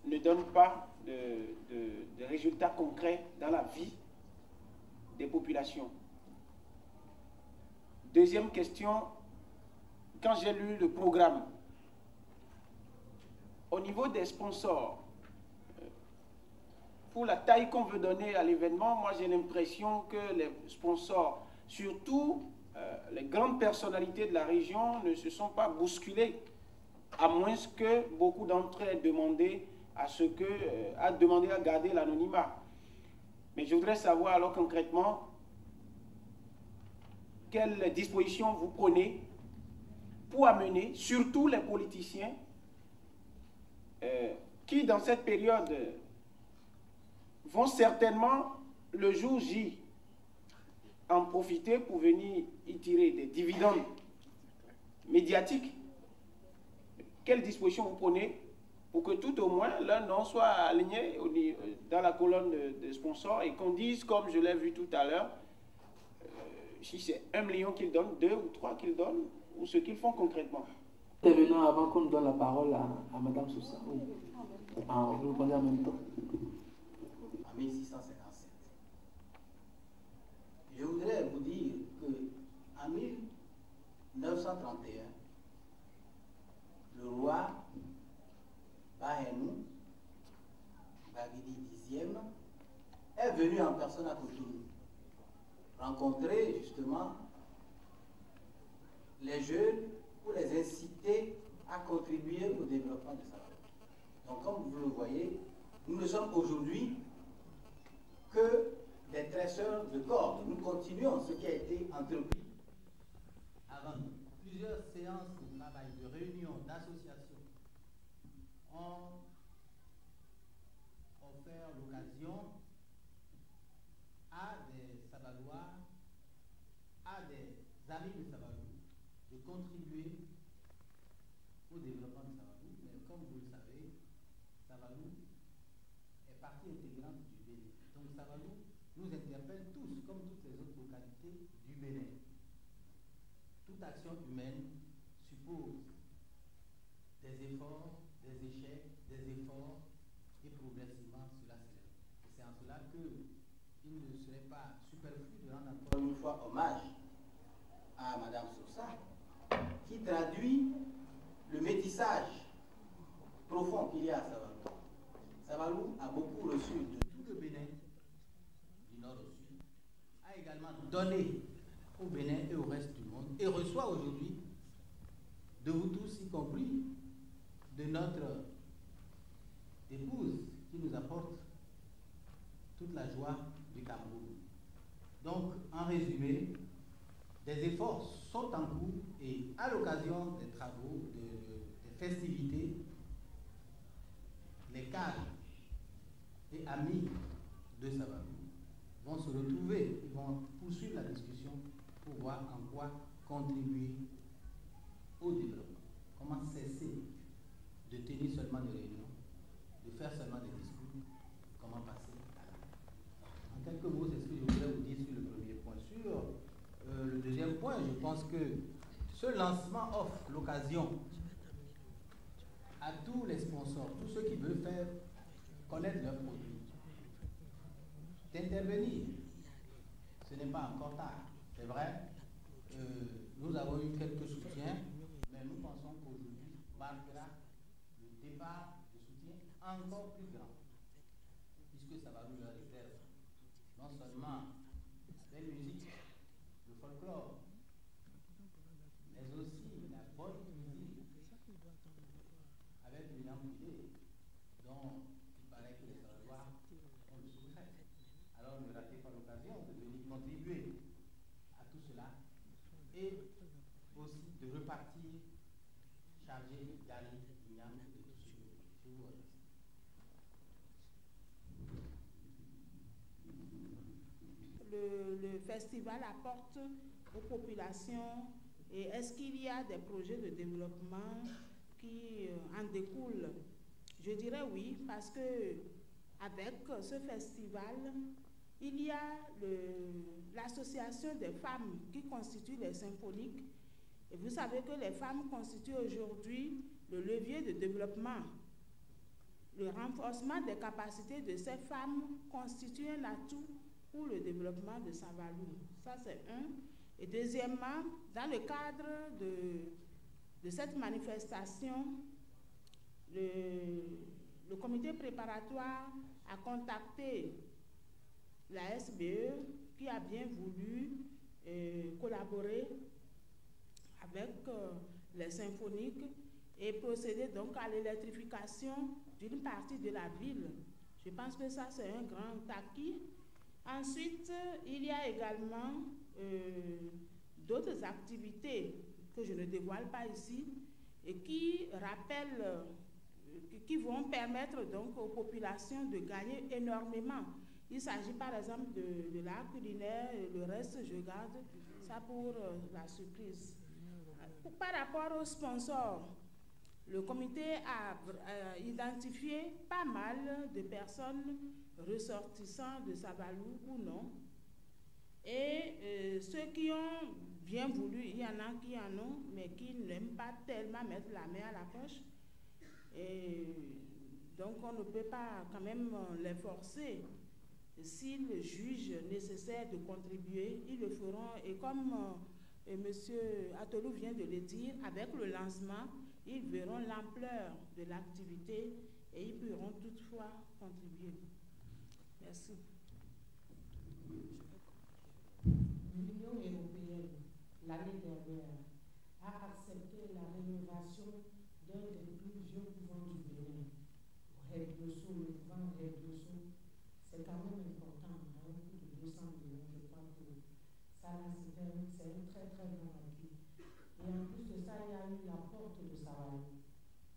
Speaker 5: ne donne pas de résultats concrets dans la vie des populations. Deuxième question, quand j'ai lu le programme, au niveau des sponsors, pour la taille qu'on veut donner à l'événement, moi j'ai l'impression que les sponsors, surtout les grandes personnalités de la région, ne se sont pas bousculés, à moins que beaucoup d'entre eux aient demandé à garder l'anonymat. Mais je voudrais savoir alors concrètement quelles dispositions vous prenez pour amener, surtout les politiciens, qui dans cette période vont certainement, le jour J, en profiter pour venir y tirer des dividendes médiatiques. Quelles dispositions vous prenez pour que tout au moins leur nom soit aligné dans la colonne de sponsors et qu'on dise, comme je l'ai vu tout à l'heure, si c'est 1 million qu'ils donnent, 2 ou 3 qu'ils donnent, ou ce qu'ils font concrètement.
Speaker 15: Intervenant avant qu'on nous donne la parole à Mme Sousa. Oui. Vous répondez en même temps.
Speaker 21: En 1657. Je voudrais vous dire qu'en 1931, le roi Bahenou, Babidi X, est venu en personne à Cotonou, rencontrer justement les jeunes pour les inciter à contribuer au développement de Savalu. Donc comme vous le voyez, nous ne sommes aujourd'hui que des tresseurs de cordes. Nous continuons ce qui a été entrepris avant nous. Plusieurs séances de travail, de réunions, d'associations ont offert l'occasion à des Savaluards, à des amis de Savalu, de contribuer au développement de Savalu. Mais comme vous le savez, Savalu est partie intégrante du Bénin. Donc Savalu nous interpelle tous, comme toutes les autres localités du Bénin. Toute action humaine suppose des efforts, des échecs, des efforts, et progressivement cela s'élève. Et c'est en cela qu'il ne serait pas superflu de rendre encore une fois hommage à Mme Sousa, qui traduit le métissage profond qu'il y a à Savalu. Savalu a beaucoup reçu de tout le Bénin, du nord au sud, a également donné au Bénin et au reste du monde, et reçoit aujourd'hui de vous tous, y compris de notre épouse qui nous apporte toute la joie du Cameroun. Donc, en résumé, des efforts sont en cours et à l'occasion des travaux, des festivités, les cadres et amis de Savalu vont se retrouver, ils vont poursuivre la discussion pour voir en quoi contribuer au développement. Comment cesser de tenir seulement des réunions, de faire seulement des discours, comment passer à l'acte. En quelques mots, c'est ce que je voudrais vous dire sur le premier point. Sur le deuxième point, je pense que ce lancement offre l'occasion à tous les sponsors, tous ceux qui veulent faire connaître leurs produits, d'intervenir. Ce n'est pas encore tard. C'est vrai, nous avons eu quelques soutiens, mais nous pensons qu'aujourd'hui marquera le départ de soutien encore plus grand, puisque ça va nous réserver non seulement les musiques, le folklore, mais aussi la bonne musique avec une amplitude dont il paraît que les Savaluards ont le secret. Alors ne ratez pas l'occasion de venir contribuer à tout cela et aussi de repartir chargé d'aller Ignam et de tout ce que je vous remercie.
Speaker 20: Le festival apporte aux populations, et est-ce qu'il y a des projets de développement qui en découlent? Je dirais oui, parce que avec ce festival, il y a l'association des femmes qui constitue les symphoniques. Et vous savez que les femmes constituent aujourd'hui le levier de développement. Le renforcement des capacités de ces femmes constitue un atout pour le développement de Savalu. Ça, c'est un. Et deuxièmement, dans le cadre de cette manifestation, le comité préparatoire a contacté la SBE qui a bien voulu collaborer avec les symphoniques et procéder donc à l'électrification d'une partie de la ville. Je pense que ça, c'est un grand acquis. Ensuite, il y a également d'autres activités que je ne dévoile pas ici et qui rappellent, qui vont permettre donc aux populations de gagner énormément. Il s'agit par exemple de l'art culinaire, et le reste, je garde ça pour la surprise. Par rapport aux sponsors, le comité a identifié pas mal de personnes ressortissant de Savalou ou non. Et ceux qui ont bien voulu, il y en a qui en ont, mais qui n'aiment pas tellement mettre la main à la poche. Et donc on ne peut pas quand même les forcer. S'ils jugent nécessaire de contribuer, ils le feront. Et comme M. Atolou vient de le dire, avec le lancement, ils verront l'ampleur de l'activité et ils pourront toutefois contribuer. Merci.
Speaker 2: L'Union européenne, l'année dernière, a accepté la rénovation d'un des plus vieux couvents du Bénin, Redioso, le couvent Redioso. C'est quand même important, à un coût de 200 millions, je crois que ça, c'est un très très bon acquis. Et en plus de ça, il y a eu la porte de Savalou,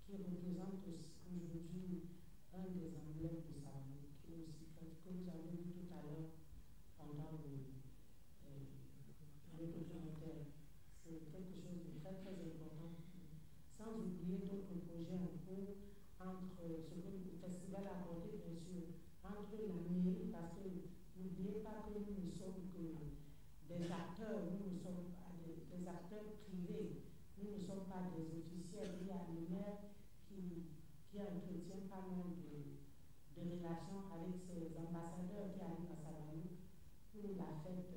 Speaker 2: qui représente aujourd'hui un des emblèmes de Savalou, qui est aussi que vous avez vu tout à l'heure pendant le documentaire. C'est quelque chose de très très important. Sans oublier d'autres projets en cours entre ce que le festival a abordé, bien sûr, entre la mairie, parce que n'oubliez pas que nous ne sommes que des acteurs, nous ne sommes pas des acteurs privés, nous ne sommes pas des officiels. Il y a le maire qui entretient pas mal de relations avec ses ambassadeurs qui arrivent à Savalou pour la fête,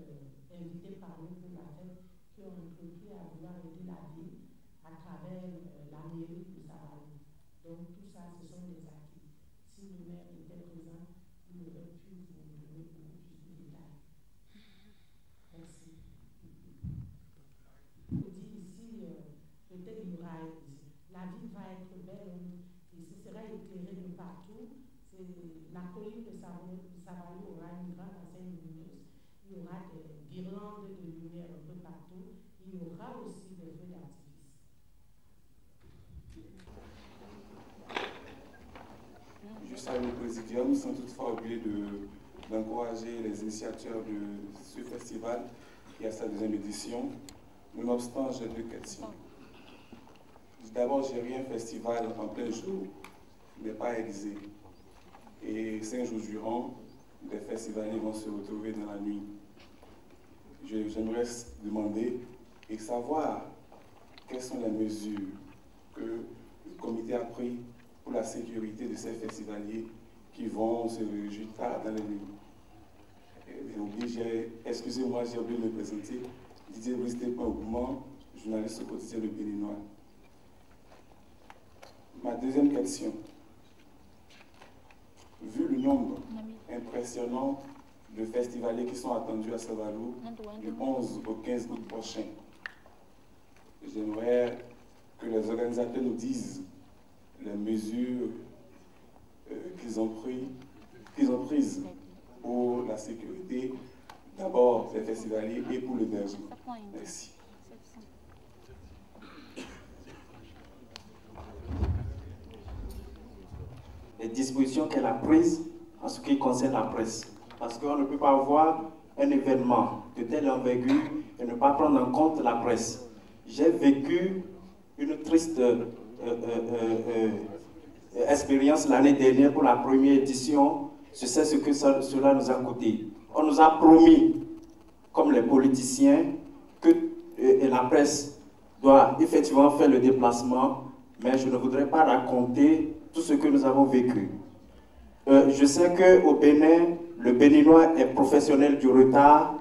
Speaker 2: invités par nous pour la fête, qui ont entrepris à vouloir aider la ville à travers la mairie de Savalou. Donc tout ça, ce sont des acquis. Si le maire était présent, il aurait pu vous donner beaucoup plus de détails. Merci. Je vous dis ici, peut-être il y aura, la ville va être belle, et ce sera éclairé de partout. La colline de Savalou aura une grande enseigne lumineuse. Il y aura des guirlandes de lumière un peu partout. Il y aura aussi des feux d'artifice.
Speaker 3: Je salue le Présidium sans toutefois oublier d'encourager les initiateurs de ce festival et à sa deuxième édition. Nonobstant, j'ai deux questions. D'abord, j'ai eu un festival en plein jour, mais pas aiguisé. Et 5 jours durant, les festivaliers vont se retrouver dans la nuit. J'aimerais demander et savoir quelles sont les mesures que le comité a prises pour la sécurité de ces festivaliers qui vont se réjouir tard dans la nuit. Excusez-moi, j'ai oublié de me présenter. Didier Brice-Ogoumant, journaliste au quotidien Le Béninois. Ma deuxième question. Vu le nombre impressionnant de festivaliers qui sont attendus à Savalou du 11 au 15 août prochain, j'aimerais que les organisateurs nous disent les mesures qu'ils ont prises pour la sécurité, d'abord des festivaliers et pour l'hébergement. Merci.
Speaker 22: Les dispositions qu'elle a prises en ce qui concerne la presse. Parce qu'on ne peut pas avoir un événement de telle envergure et ne pas prendre en compte la presse. J'ai vécu une triste expérience l'année dernière pour la première édition. Je sais ce que cela nous a coûté. On nous a promis, comme les politiciens, que la presse doit effectivement faire le déplacement, mais je ne voudrais pas raconter tout ce que nous avons vécu. Je sais qu'au Bénin, le Béninois est professionnel du retard.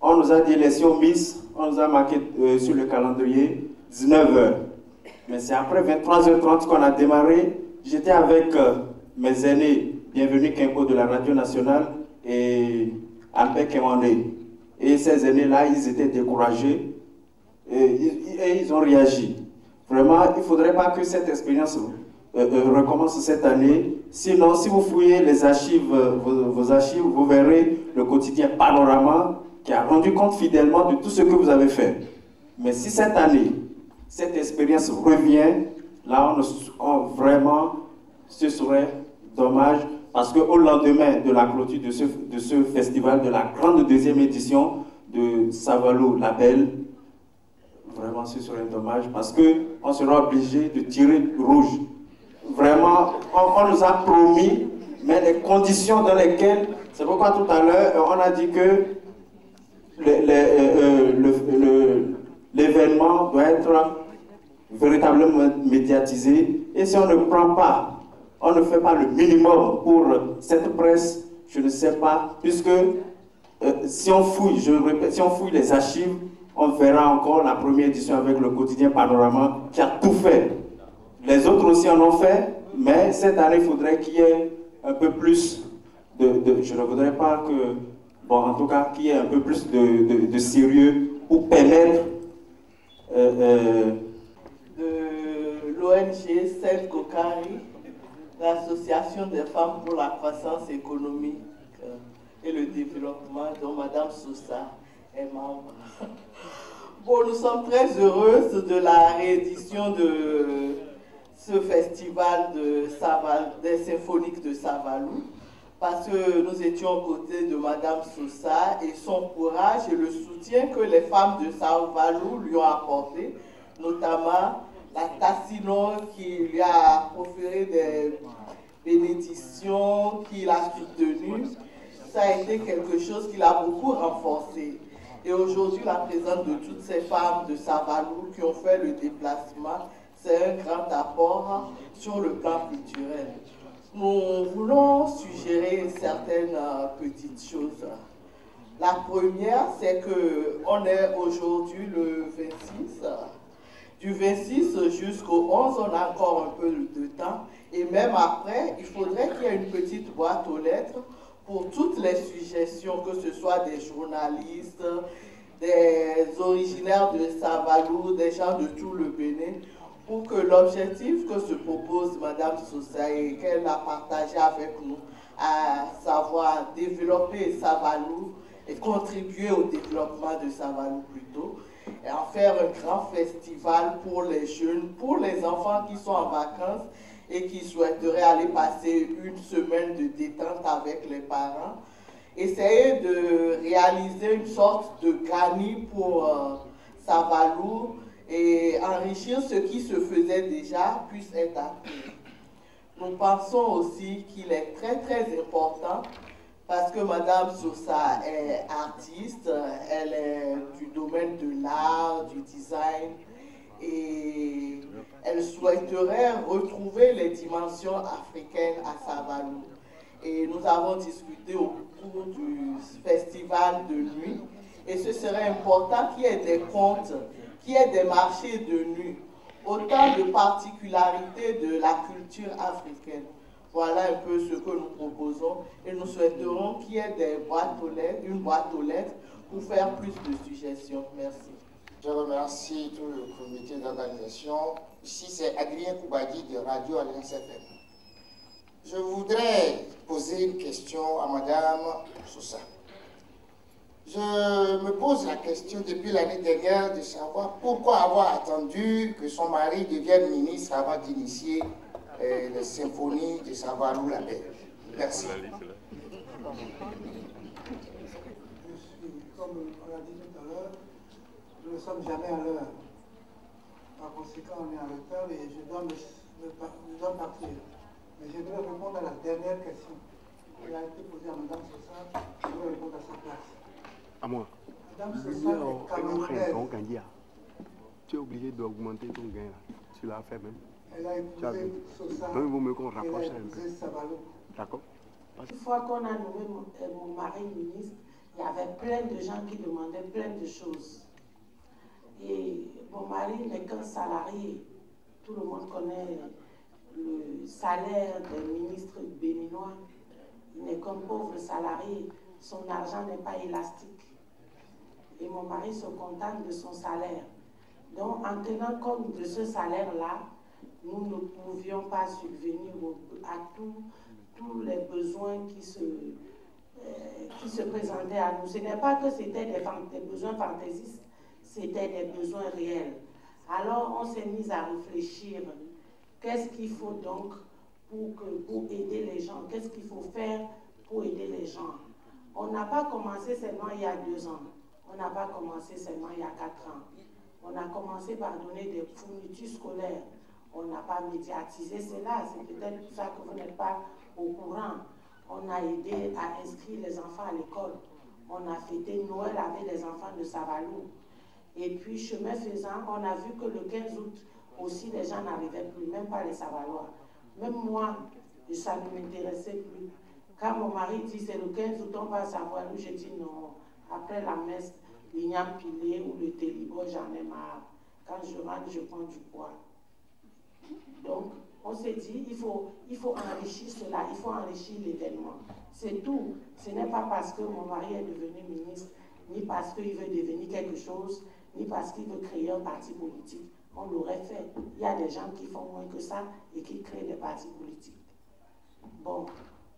Speaker 22: On nous a dit les Miss, on nous a marqué sur le calendrier 19h. Mais c'est après 23h30 qu'on a démarré. J'étais avec mes aînés, bienvenue Kenko de la Radio Nationale et Ampé Kemandé. Et ces aînés-là, ils étaient découragés et ils ont réagi. Vraiment, il ne faudrait pas que cette expérience recommence cette année. Sinon, si vous fouillez les archives, vos archives, vous verrez le quotidien Panorama qui a rendu compte fidèlement de tout ce que vous avez fait. Mais si cette année, cette expérience revient, là, vraiment, ce serait dommage parce qu'au lendemain de la clôture de ce festival, de la grande deuxième édition de Savalou Label, vraiment, ce serait dommage parce qu'on sera obligé de tirer rouge. Vraiment, on nous a promis, mais les conditions dans lesquelles, c'est pourquoi tout à l'heure, on a dit que l'événement doit être véritablement médiatisé. Et si on ne prend pas, on ne fait pas le minimum pour cette presse, je ne sais pas, puisque si on fouille, je répète, si on fouille les archives, on verra encore la première édition avec le quotidien Panorama qui a tout fait. Les autres aussi en ont fait, mais cette année, il faudrait qu'il y ait un peu plus je ne voudrais pas que, bon, en tout cas, qu'il y ait un peu plus de sérieux pour permettre
Speaker 4: de l'ONG Sel Kokari, l'association des femmes pour la croissance économique et le développement, dont Madame Sousa est membre. Bon, nous sommes très heureuses de la réédition de ce festival des symphoniques de Savalou, parce que nous étions aux côtés de Madame Sousa et son courage et le soutien que les femmes de Savalou lui ont apporté, notamment la Tassino qui lui a proféré des bénédictions, qui l'a soutenue. Ça a été quelque chose qui l'a beaucoup renforcé. Et aujourd'hui, la présence de toutes ces femmes de Savalou qui ont fait le déplacement, c'est un grand apport sur le plan culturel. Nous voulons suggérer certaines petites choses. La première, c'est qu'on est aujourd'hui le 26. Du 26 jusqu'au 11, on a encore un peu de temps. Et même après, il faudrait qu'il y ait une petite boîte aux lettres pour toutes les suggestions, que ce soit des journalistes, des originaires de Savalou, des gens de tout le Bénin, pour que l'objectif que se propose Madame Sousa et qu'elle a partagé avec nous, à savoir développer Savalou et contribuer au développement de Savalou plutôt, et en faire un grand festival pour les jeunes, pour les enfants qui sont en vacances et qui souhaiteraient aller passer une semaine de détente avec les parents. Essayer de réaliser une sorte de granit pour Savalou et enrichir ce qui se faisait déjà puisse être appris. Nous pensons aussi qu'il est très très important parce que Madame Sousa est artiste, elle est du domaine de l'art, du design, et elle souhaiterait retrouver les dimensions africaines à Savalou. Et nous avons discuté au cours du festival de nuit, et ce serait important qu'il y ait des contes, qu'il y ait des marchés de nuit, autant de particularités de la culture africaine. Voilà un peu ce que nous proposons et nous souhaiterons qu'il y ait des boîtes aux lettres, une boîte aux lettres pour faire plus de suggestions. Merci.
Speaker 6: Je remercie tout le comité d'organisation. Ici, c'est Adrien Koubadi de Radio Alliance FM. Je voudrais poser une question à Madame Sousa. Je me pose la question depuis l'année dernière de savoir pourquoi avoir attendu que son mari devienne ministre avant d'initier les symphonies de Savalou Label. Merci.
Speaker 13: Comme on l'a dit tout à l'heure, nous ne sommes jamais à l'heure. Par conséquent, on est en retard et je dois partir. Mais je dois répondre à la dernière question qui a été posée à Mme Sousa. Je dois répondre à sa place.
Speaker 23: À moi.
Speaker 13: Mme Sousa est camerounaise.
Speaker 23: Tu es obligé d'augmenter ton gain là. Tu l'as fait même.
Speaker 13: Elle a épousé Sousa.
Speaker 23: Donc il vaut mieux qu'on rapproche
Speaker 13: elle a
Speaker 23: un peu.
Speaker 13: épousé Savalou.
Speaker 23: D'accord.
Speaker 2: Une fois qu'on a nommé mon mari ministre, il y avait plein de gens qui demandaient plein de choses. Et mon mari n'est qu'un salarié. Tout le monde connaît le salaire des ministres béninois. Il n'est qu'un pauvre salarié, son argent n'est pas élastique. Et mon mari se contente de son salaire. Donc, en tenant compte de ce salaire-là, nous ne pouvions pas subvenir à tous les besoins qui se présentaient à nous. Ce n'est pas que c'était des besoins fantaisistes, c'était des besoins réels. Alors, on s'est mis à réfléchir. Qu'est-ce qu'il faut donc pour aider les gens? Qu'est-ce qu'il faut faire pour aider les gens? On n'a pas commencé seulement il y a 2 ans. On n'a pas commencé seulement il y a 4 ans. On a commencé par donner des fournitures scolaires. On n'a pas médiatisé cela. C'est peut-être pour ça que vous n'êtes pas au courant. On a aidé à inscrire les enfants à l'école. On a fêté Noël avec les enfants de Savalou. Et puis, chemin faisant, on a vu que le 15 août, aussi, les gens n'arrivaient plus, même pas les Savalois. Même moi, ça ne m'intéressait plus. Quand mon mari dit c'est le 15 août, on va à Savalou, je dis non. Après la messe, l'igname pilé ou le télibo, j'en ai marre. Quand je rentre, je prends du poids. Donc, on s'est dit, il faut enrichir cela, il faut enrichir l'événement. C'est tout. Ce n'est pas parce que mon mari est devenu ministre, ni parce qu'il veut devenir quelque chose, ni parce qu'il veut créer un parti politique. On l'aurait fait. Il y a des gens qui font moins que ça et qui créent des partis politiques. Bon,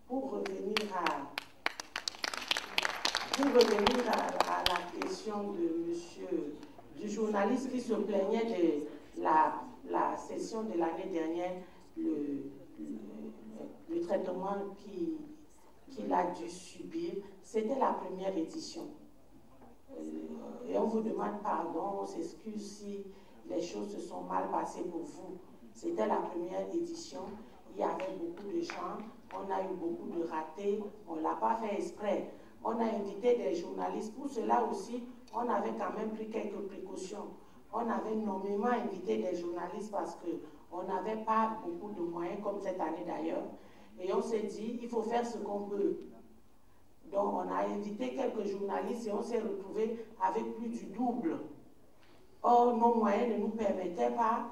Speaker 2: pour revenir à la question du journaliste qui se plaignait de la session de l'année dernière, le traitement qu'il a dû subir, c'était la première édition. Et on vous demande pardon, on s'excuse si les choses se sont mal passées pour vous. C'était la première édition, il y avait beaucoup de gens, on a eu beaucoup de ratés, on ne l'a pas fait exprès. On a invité des journalistes, pour cela aussi, on avait quand même pris quelques précautions. On avait nommément invité des journalistes parce qu'on n'avait pas beaucoup de moyens, comme cette année d'ailleurs. Et on s'est dit, il faut faire ce qu'on peut. Donc on a invité quelques journalistes et on s'est retrouvé avec plus du double. Or, nos moyens ne nous permettaient pas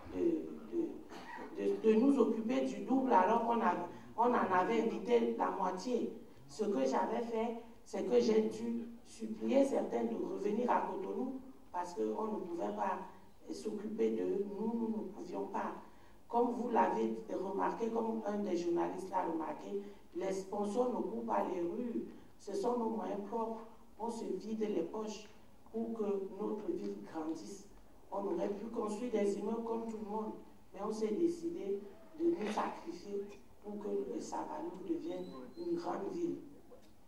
Speaker 2: de nous occuper du double alors qu'on en avait invité la moitié. Ce que j'avais fait, c'est que j'ai dû supplier certains de revenir à Cotonou parce qu'on ne pouvait pas s'occuper de nous ne pouvions pas. Comme vous l'avez remarqué, comme un des journalistes l'a remarqué, les sponsors ne courent pas les rues. Ce sont nos moyens propres. On se vide les poches pour que notre ville grandisse. On aurait pu construire des immeubles comme tout le monde, mais on s'est décidé de nous sacrifier pour que le Savalou devienne une grande ville.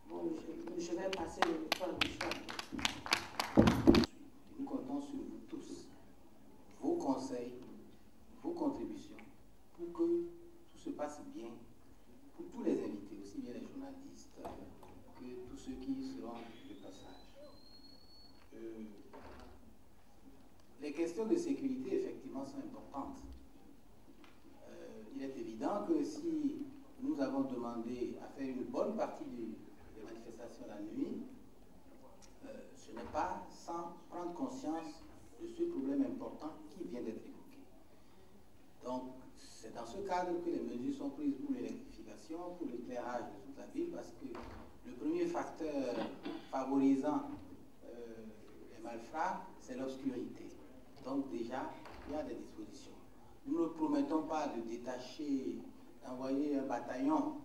Speaker 2: Bon, je vais passer le temps du choix.
Speaker 21: Nous comptons sur vous tous, vos conseils, vos contributions, pour que tout se passe bien, pour tous les invités, aussi bien les journalistes que tous ceux qui seront de passage. Les questions de sécurité, effectivement, sont importantes. Il est évident que si nous avons demandé à faire une bonne partie des manifestations la nuit, ce n'est pas sans prendre conscience de ce problème important qui vient d'être évoqué. Donc, c'est dans ce cadre que les mesures sont prises pour l'électrification, pour l'éclairage de toute la ville, parce que le premier facteur favorisant les malfrats, c'est l'obscurité. Donc déjà, il y a des dispositions. Nous ne promettons pas de détacher, d'envoyer un bataillon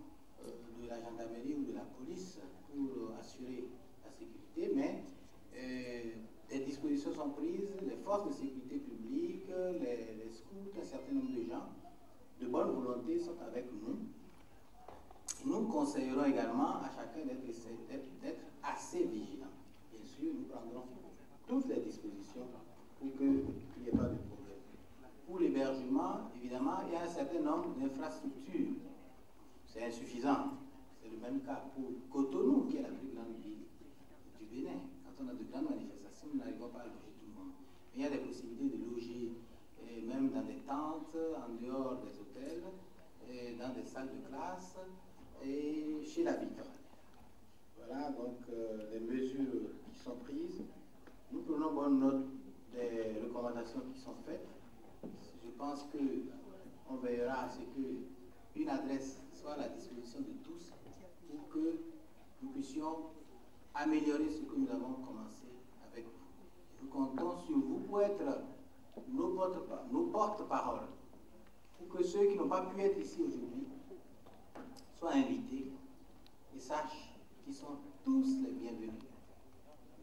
Speaker 21: de la gendarmerie ou de la police pour assurer la sécurité, mais des dispositions sont prises, les forces de sécurité publique, les scouts, un certain nombre de gens de bonne volonté sont avec nous. Nous conseillerons également à chacun d'être assez vigilant. Bien sûr, nous prendrons toutes les dispositions pour qu'il n'y ait pas de problème. Pour l'hébergement, évidemment, il y a un certain nombre d'infrastructures. C'est insuffisant. C'est le même cas pour Cotonou, qui est la plus grande ville du Bénin. Quand on a de grandes manifestations, nous n'arrivons pas à loger tout le monde. Mais il y a des possibilités de loger, même dans des tentes, en dehors des hôtels, dans des salles de classe et chez l'habitant. Voilà donc les mesures qui sont prises. Nous prenons bonne note des recommandations qui sont faites. Je pense que on veillera à ce qu'une adresse soit à la disposition de tous pour que nous puissions améliorer ce que nous avons commencé avec vous. Nous comptons sur vous pour être nos porte-paroles, pour que ceux qui n'ont pas pu être ici aujourd'hui soient invités et sachent qu'ils sont tous les bienvenus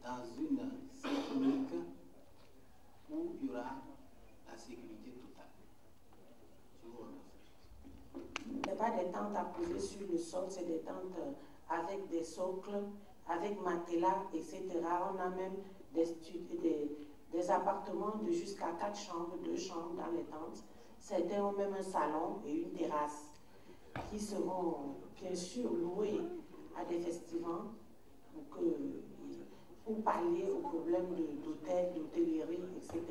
Speaker 21: dans une scène unique où il y aura la sécurité totale. Je vous remercie.
Speaker 2: Ce n'est pas des tentes à poser sur le sol, c'est des tentes avec des socles, avec matelas, etc. On a même des appartements de jusqu'à 4 chambres, 2 chambres dans les tentes. Certains ont même un salon et une terrasse qui seront bien sûr loués à des festivals pour pallier aux problèmes d'hôtel, d'hôtellerie, etc.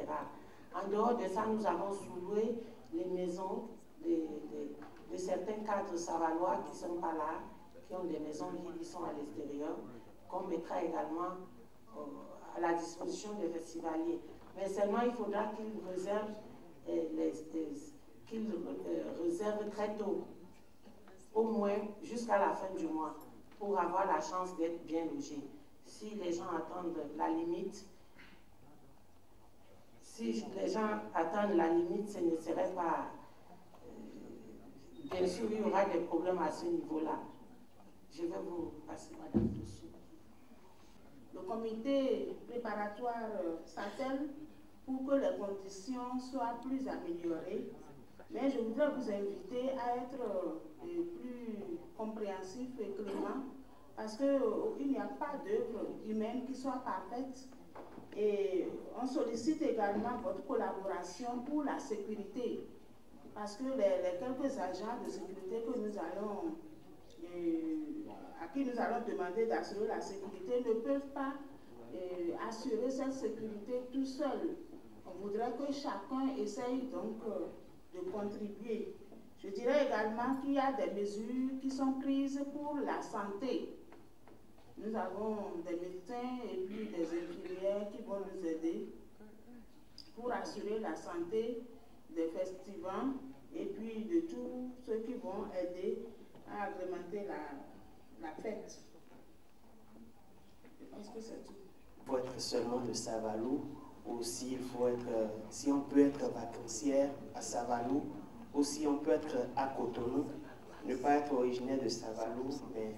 Speaker 2: En dehors de ça, nous avons sous-loué les maisons de certains cadres savalois qui ne sont pas là, qui ont des maisons qui sont à l'extérieur, qu'on mettra également à la disposition des festivaliers. Mais seulement il faudra qu'ils réservent, réservent très tôt, au moins jusqu'à la fin du mois, pour avoir la chance d'être bien logés. Si les gens attendent la limite, ce ne serait pas... bien sûr, il y aura des problèmes à ce niveau-là. Je vais vous passer, madame, dessus.
Speaker 20: Le comité préparatoire s'attelle pour que les conditions soient plus améliorées. Mais je voudrais vous inviter à être plus compréhensif et clément, parce qu'il n'y a pas d'œuvre humaine qui soit parfaite. Et on sollicite également votre collaboration pour la sécurité, parce que les quelques agents de sécurité que nous allons, à qui nous allons demander d'assurer la sécurité ne peuvent pas assurer cette sécurité tout seul. On voudrait que chacun essaye donc de contribuer. Je dirais également qu'il y a des mesures qui sont prises pour la santé. Nous avons des médecins et puis des infirmières qui vont nous aider pour assurer la santé des festivals et puis de tous ceux qui vont aider à agrémenter la fête. Je pense que c'est tout.
Speaker 7: Il faut être seulement de Savalou, ou s'il faut être, si on peut être vacancière à Savalou, ou si on peut être à Cotonou, ne pas être originaire de Savalou, mais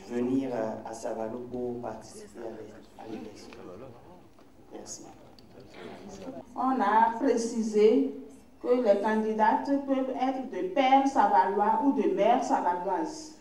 Speaker 7: venir à Savalou pour participer à l'élection. Merci.
Speaker 20: On a précisé que les candidates peuvent être de pères savalois ou de mères savaloises.